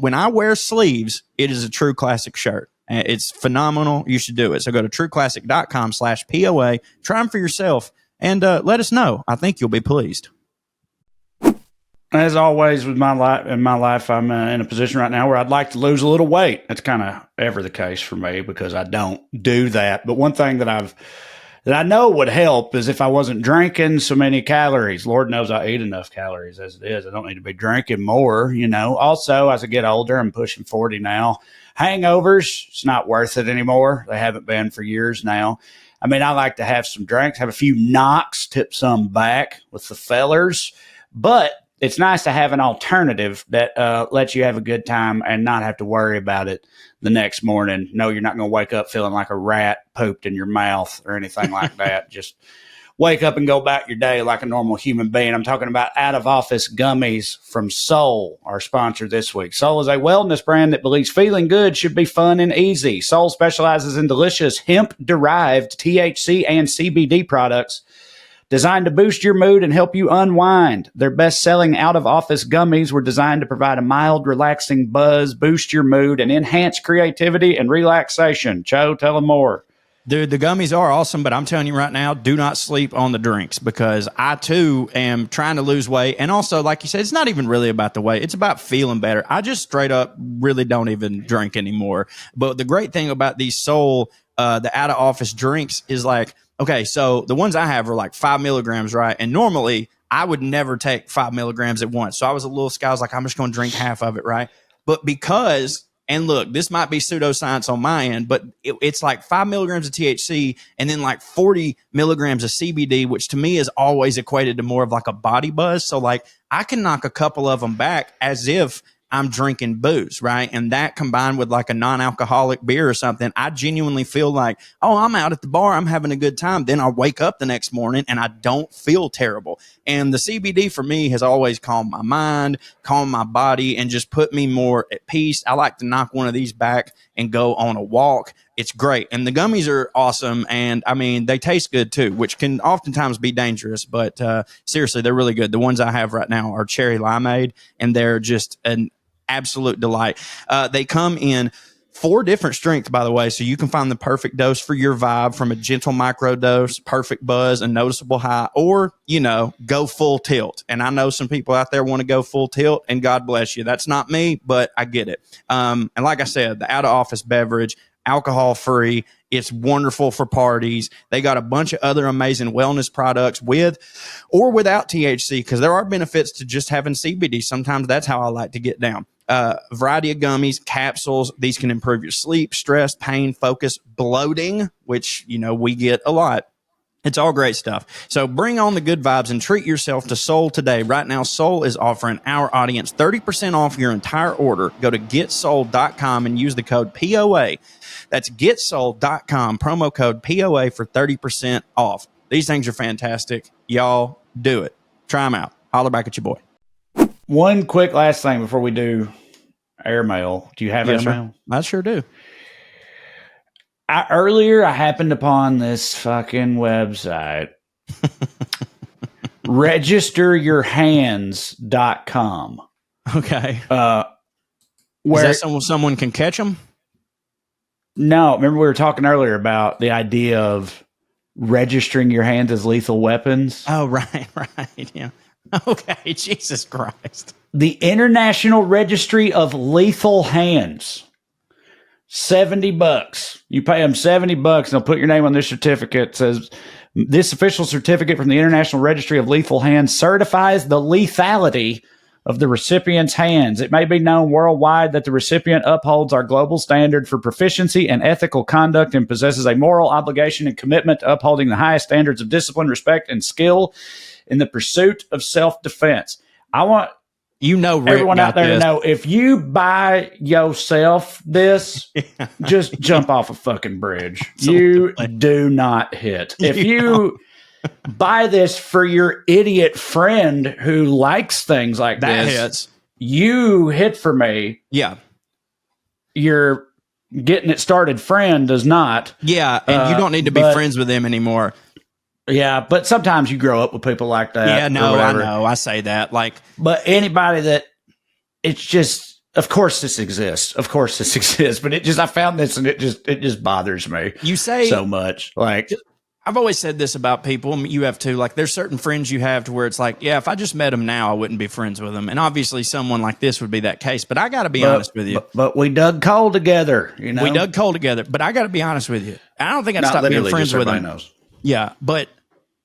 When I wear sleeves, it is a True Classic shirt. It's phenomenal. You should do it. So go to trueclassic.com/POA, try them for yourself, and let us know. I think you'll be pleased. As always with my life, I'm in a position right now where I'd like to lose a little weight. That's kind of ever the case for me because I don't do that. But one thing that I know would help is if I wasn't drinking so many calories. Lord knows I eat enough calories as it is. I don't need to be drinking more, you know. Also, as I get older, I'm pushing 40 now. Hangovers, it's not worth it anymore. They haven't been for years now. I mean, I like to have some drinks, have a few knocks, tip some back with the fellers. But it's nice to have an alternative that lets you have a good time and not have to worry about it the next morning. No, you're not going to wake up feeling like a rat pooped in your mouth or anything like that. Just wake up and go about your day like a normal human being. I'm talking about out-of-office gummies from Soul, our sponsor this week. Soul is a wellness brand that believes feeling good should be fun and easy. Soul specializes in delicious hemp-derived THC and CBD products designed to boost your mood and help you unwind. Their best-selling out-of-office gummies were designed to provide a mild, relaxing buzz, boost your mood, and enhance creativity and relaxation. Cho, tell them more. Dude, the gummies are awesome, but I'm telling you right now, do not sleep on the drinks because I too am trying to lose weight. And also, like you said, it's not even really about the weight. It's about feeling better. I just straight up really don't even drink anymore. But the great thing about these Soul, the out of office drinks is like, okay, so the ones I have are like 5 milligrams, right? And normally I would never take 5 milligrams at once. So I was a little sky. I was like, I'm just going to drink half of it, right? But because, and look, this might be pseudoscience on my end, but it's like 5 milligrams of THC and then like 40 milligrams of CBD, which to me is always equated to more of like a body buzz. So like I can knock a couple of them back as if I'm drinking booze, right? And that combined with like a non-alcoholic beer or something, I genuinely feel like, oh, I'm out at the bar, I'm having a good time. Then I wake up the next morning and I don't feel terrible. And the CBD for me has always calmed my mind, calmed my body, and just put me more at peace. I like to knock one of these back and go on a walk. It's great. And the gummies are awesome. And I mean, they taste good too, which can oftentimes be dangerous. But seriously, they're really good. The ones I have right now are cherry limeade, and they're just an absolute delight. They come in 4 different strengths, by the way, so you can find the perfect dose for your vibe, from a gentle micro dose, perfect buzz, a noticeable high, or, you know, go full tilt. And I know some people out there want to go full tilt, and God bless you. That's not me, but I get it. And like I said, the out of office beverage, alcohol free. It's wonderful for parties. They got a bunch of other amazing wellness products with or without THC, because there are benefits to just having CBD. Sometimes that's how I like to get down. Variety of gummies, capsules. These can improve your sleep, stress, pain, focus, bloating, which, you know, we get a lot. It's all great stuff. So bring on the good vibes and treat yourself to Soul today. Right now, Soul is offering our audience 30% off your entire order. Go to getsoul.com and use the code POA. That's getsoul.com, promo code POA for 30% off. These things are fantastic. Y'all do it. Try them out. Holler back at your boy. One quick last thing before we do airmail. Do you have airmail? I sure do. Earlier, I happened upon this fucking website. registeryourhands.com. Okay. Where is that someone can catch them? No, remember we were talking earlier about the idea of registering your hands as lethal weapons? Oh, right, yeah. Okay, Jesus Christ. The International Registry of Lethal Hands. $70. You pay them $70 and they'll put your name on this certificate. It says, this official certificate from the International Registry of Lethal Hands certifies the lethality of the recipient's hands. It may be known worldwide that the recipient upholds our global standard for proficiency and ethical conduct and possesses a moral obligation and commitment to upholding the highest standards of discipline, respect, and skill in the pursuit of self-defense. I want Rick, everyone out there to know, if you buy yourself this, just jump off a fucking bridge. You do not hit. If you buy this for your idiot friend who likes things like that this, hits. You hit for me. Yeah. Your getting it started friend does not. Yeah, and you don't need to be friends with them anymore. Yeah, but sometimes you grow up with people like that. Yeah, no, I know. I say that. But anybody that, it's just, of course this exists. Of course this exists. But I found this and it just bothers me. You say so much. I've always said this about people. You have too. There's certain friends you have to where it's like, yeah, if I just met them now, I wouldn't be friends with them. And obviously someone like this would be that case. But I got to be honest with you. But we dug coal together, you know. We dug coal together. But I got to be honest with you. I don't think I'd stop being friends with him. Knows. Yeah, but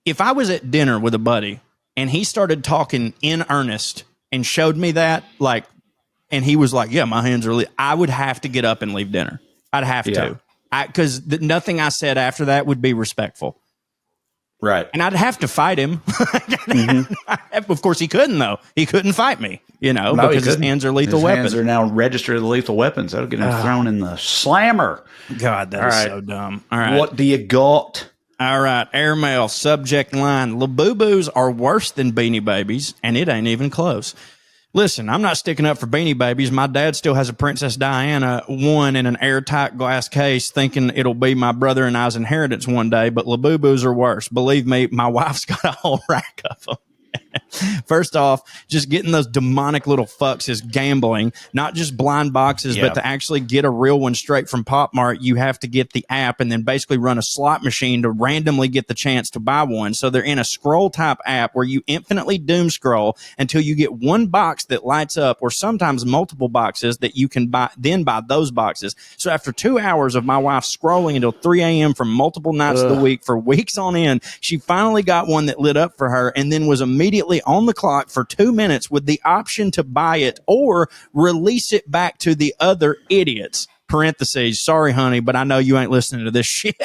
if I was at dinner with a buddy and he started talking in earnest and showed me that, and he was like, yeah, my hands are I would have to get up and leave dinner. I'd have to. Because nothing I said after that would be respectful. Right. And I'd have to fight him. Of course, he couldn't, though. He couldn't fight me, because his hands are lethal weapons. His hands are now registered as lethal weapons. That'll get him thrown in the slammer. God, that is so dumb. All right. What do you got? All right, airmail, subject line. Labubu's are worse than Beanie Babies, and it ain't even close. Listen, I'm not sticking up for Beanie Babies. My dad still has a Princess Diana one in an airtight glass case, thinking it'll be my brother and I's inheritance one day, but Labubu's are worse. Believe me, my wife's got a whole rack of them. First off, just getting those demonic little fucks is gambling, not just blind boxes, but to actually get a real one straight from Pop Mart, you have to get the app and then basically run a slot machine to randomly get the chance to buy one. So they're in a scroll type app where you infinitely doom scroll until you get one box that lights up, or sometimes multiple boxes that you can buy, then buy those boxes. So after 2 hours of my wife scrolling until 3 a.m. from multiple nights of the week for weeks on end, she finally got one that lit up for her and then was immediately on the clock for 2 minutes with the option to buy it or release it back to the other idiots. Parentheses, sorry, honey, but I know you ain't listening to this shit.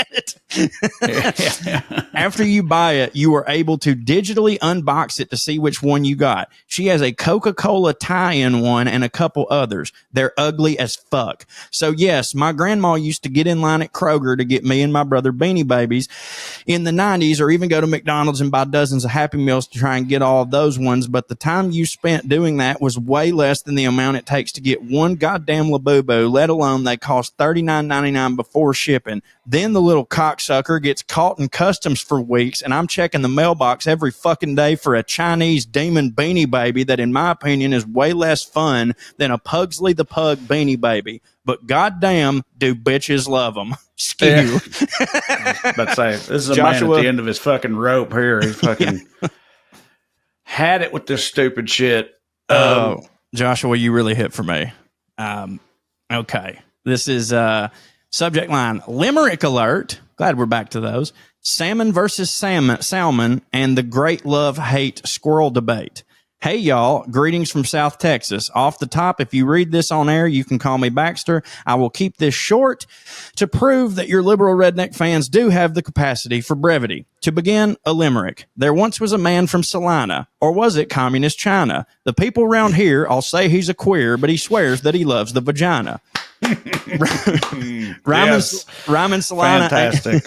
After you buy it, you are able to digitally unbox it to see which one you got. She has a Coca-Cola tie-in one and a couple others. They're ugly as fuck. So yes, my grandma used to get in line at Kroger to get me and my brother Beanie Babies in the 90s, or even go to McDonald's and buy dozens of Happy Meals to try and get all of those ones. But the time you spent doing that was way less than the amount it takes to get one goddamn Labubu, let alone they cost $39.99 before shipping. Then the little cocksucker gets caught in customs for weeks, and I'm checking the mailbox every fucking day for a Chinese demon Beanie Baby that, in my opinion, is way less fun than a Pugsley the Pug Beanie Baby. But goddamn, do bitches love them. Skew. Yeah. But say, this is a Joshua, man at the end of his fucking rope here. He's fucking had it with this stupid shit. Joshua, you really hit for me. Okay. This is subject line, Limerick alert. Glad we're back to those. Salmon versus salmon and the great love-hate squirrel debate. Hey, y'all. Greetings from South Texas. Off the top, if you read this on air, you can call me Baxter. I will keep this short to prove that your liberal redneck fans do have the capacity for brevity. To begin, a limerick. There once was a man from Salina, or was it communist China? The people around here all say he's a queer, but he swears that he loves the vagina. Rhyming Salina, fantastic.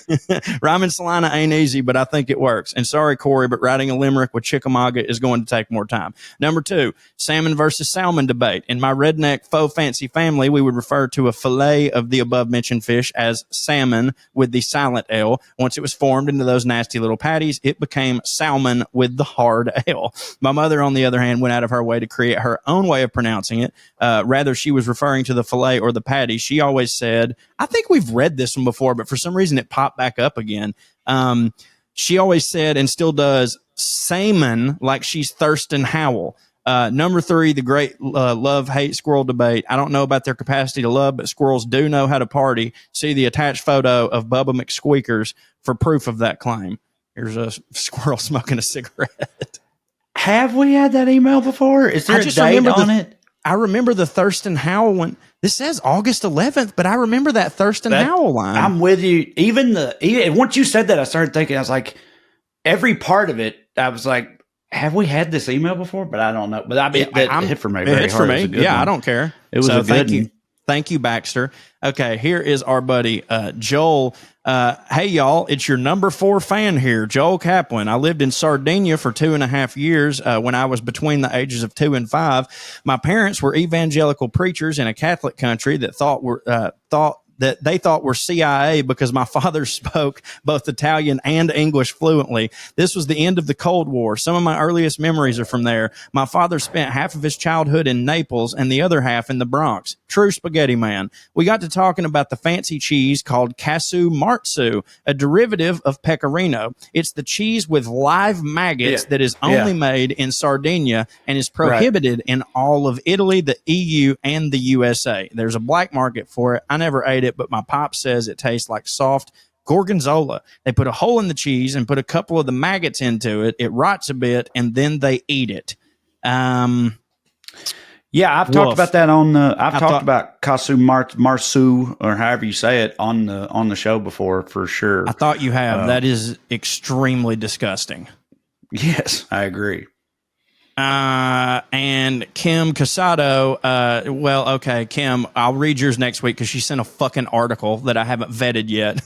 Rhyming Salina ain't easy, but I think it works. And sorry, Corey, but writing a limerick with Chickamauga is going to take more time. Number 2, salmon versus salmon debate. In my redneck faux fancy family, we would refer to a fillet of the above mentioned fish as salmon with the silent L. Once it was formed into those nasty little patties, it became salmon with the hard L. My mother, on the other hand, went out of her way to create her own way of pronouncing it. Rather, she was referring to the fillet or the patty. She always said, I think we've read this one before, but for some reason it popped back up again. She always said, and still does, salmon, like she's Thurston Howell. Number 3, the great love-hate squirrel debate. I don't know about their capacity to love, but squirrels do know how to party. See the attached photo of Bubba McSqueakers for proof of that claim. Here's a squirrel smoking a cigarette. Have we had that email before? Is there a date on it? I remember the Thurston Howell one. This says August 11th, but I remember that Thurston Howell line. I'm with you. Even once you said that, I started thinking, I was like, every part of it, I was like, have we had this email before? But I don't know. But I mean, it hit for me very hard. It hit for me. Yeah, one. I don't care. It was a good one. Thank you, Baxter. Okay, here is our buddy, Joel. Hey, y'all, it's your number 4 fan here, Joel Kaplan. I lived in Sardinia for 2.5 years when I was between the ages of 2 and 5. My parents were evangelical preachers in a Catholic country that they thought were CIA because my father spoke both Italian and English fluently. This was the end of the Cold War. Some of my earliest memories are from there. My father spent half of his childhood in Naples and the other half in the Bronx. True spaghetti man. We got to talking about the fancy cheese called Casu Marzu, a derivative of pecorino. It's the cheese with live maggots that is only made in Sardinia and is prohibited in all of Italy, the EU, and the USA. There's a black market for it. I never ate it, but my pop says it tastes like soft gorgonzola. They put a hole in the cheese and put a couple of the maggots into it. It rots a bit, and then they eat it. Yeah, I've talked about that on the. I've talked about Casu Marzu, or however you say it, on the show before, for sure. I thought you have. That is extremely disgusting. Yes, I agree. And Kim Casado, well, okay, Kim, I'll read yours next week because she sent a fucking article that I haven't vetted yet.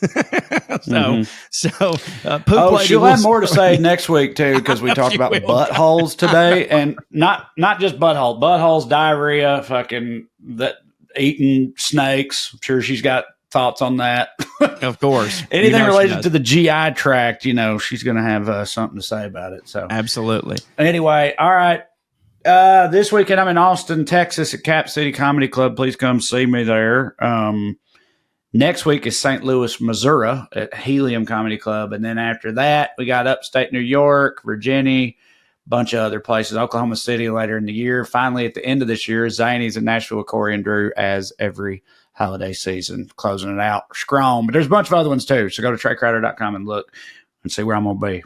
She'll have more to say next week too, because we talked about buttholes today, and not just buttholes, diarrhea, fucking that eating snakes. I'm sure she's got thoughts on that. Of course. Anything You know she related does. to the GI tract, she's going to have something to say about it. So Absolutely. anyway, all right. This weekend I'm in Austin, Texas at Cap City Comedy Club. Please come see me there. Next week is St. Louis, Missouri at Helium Comedy Club. And then after that, we got upstate New York, Virginia, bunch of other places, Oklahoma City later in the year. Finally, at the end of this year, Zany's in Nashville with Corey and Drew as every holiday season, closing it out strong. But there's a bunch of other ones too. So go to TraeCrowder.com and look and see where I'm going to be.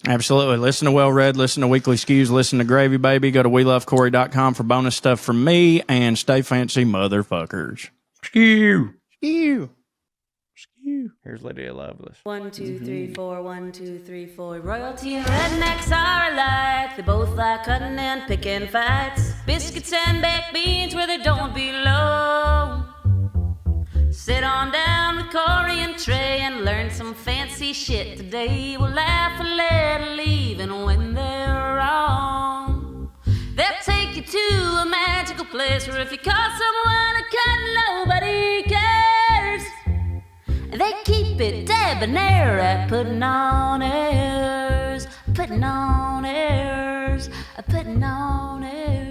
Absolutely. Listen to Well Read, listen to Weekly Skews, listen to Gravy Baby. Go to WeLoveCorey.com for bonus stuff from me, and stay fancy, motherfuckers. Skew. Skew. Here's Lydia Lovelace. 1, 2, 3, 4, 1, 2, 3, 4. Royalty and rednecks are alike. They both like cutting and picking fights. Biscuits and baked beans where they don't belong. Sit on down with Corey and Trae and learn some fancy shit today. We'll laugh a little even when they're wrong. They'll take you to a magical place where if you call someone a cunt, nobody cares. They keep it debonair at putting on airs, putting on airs, putting on airs.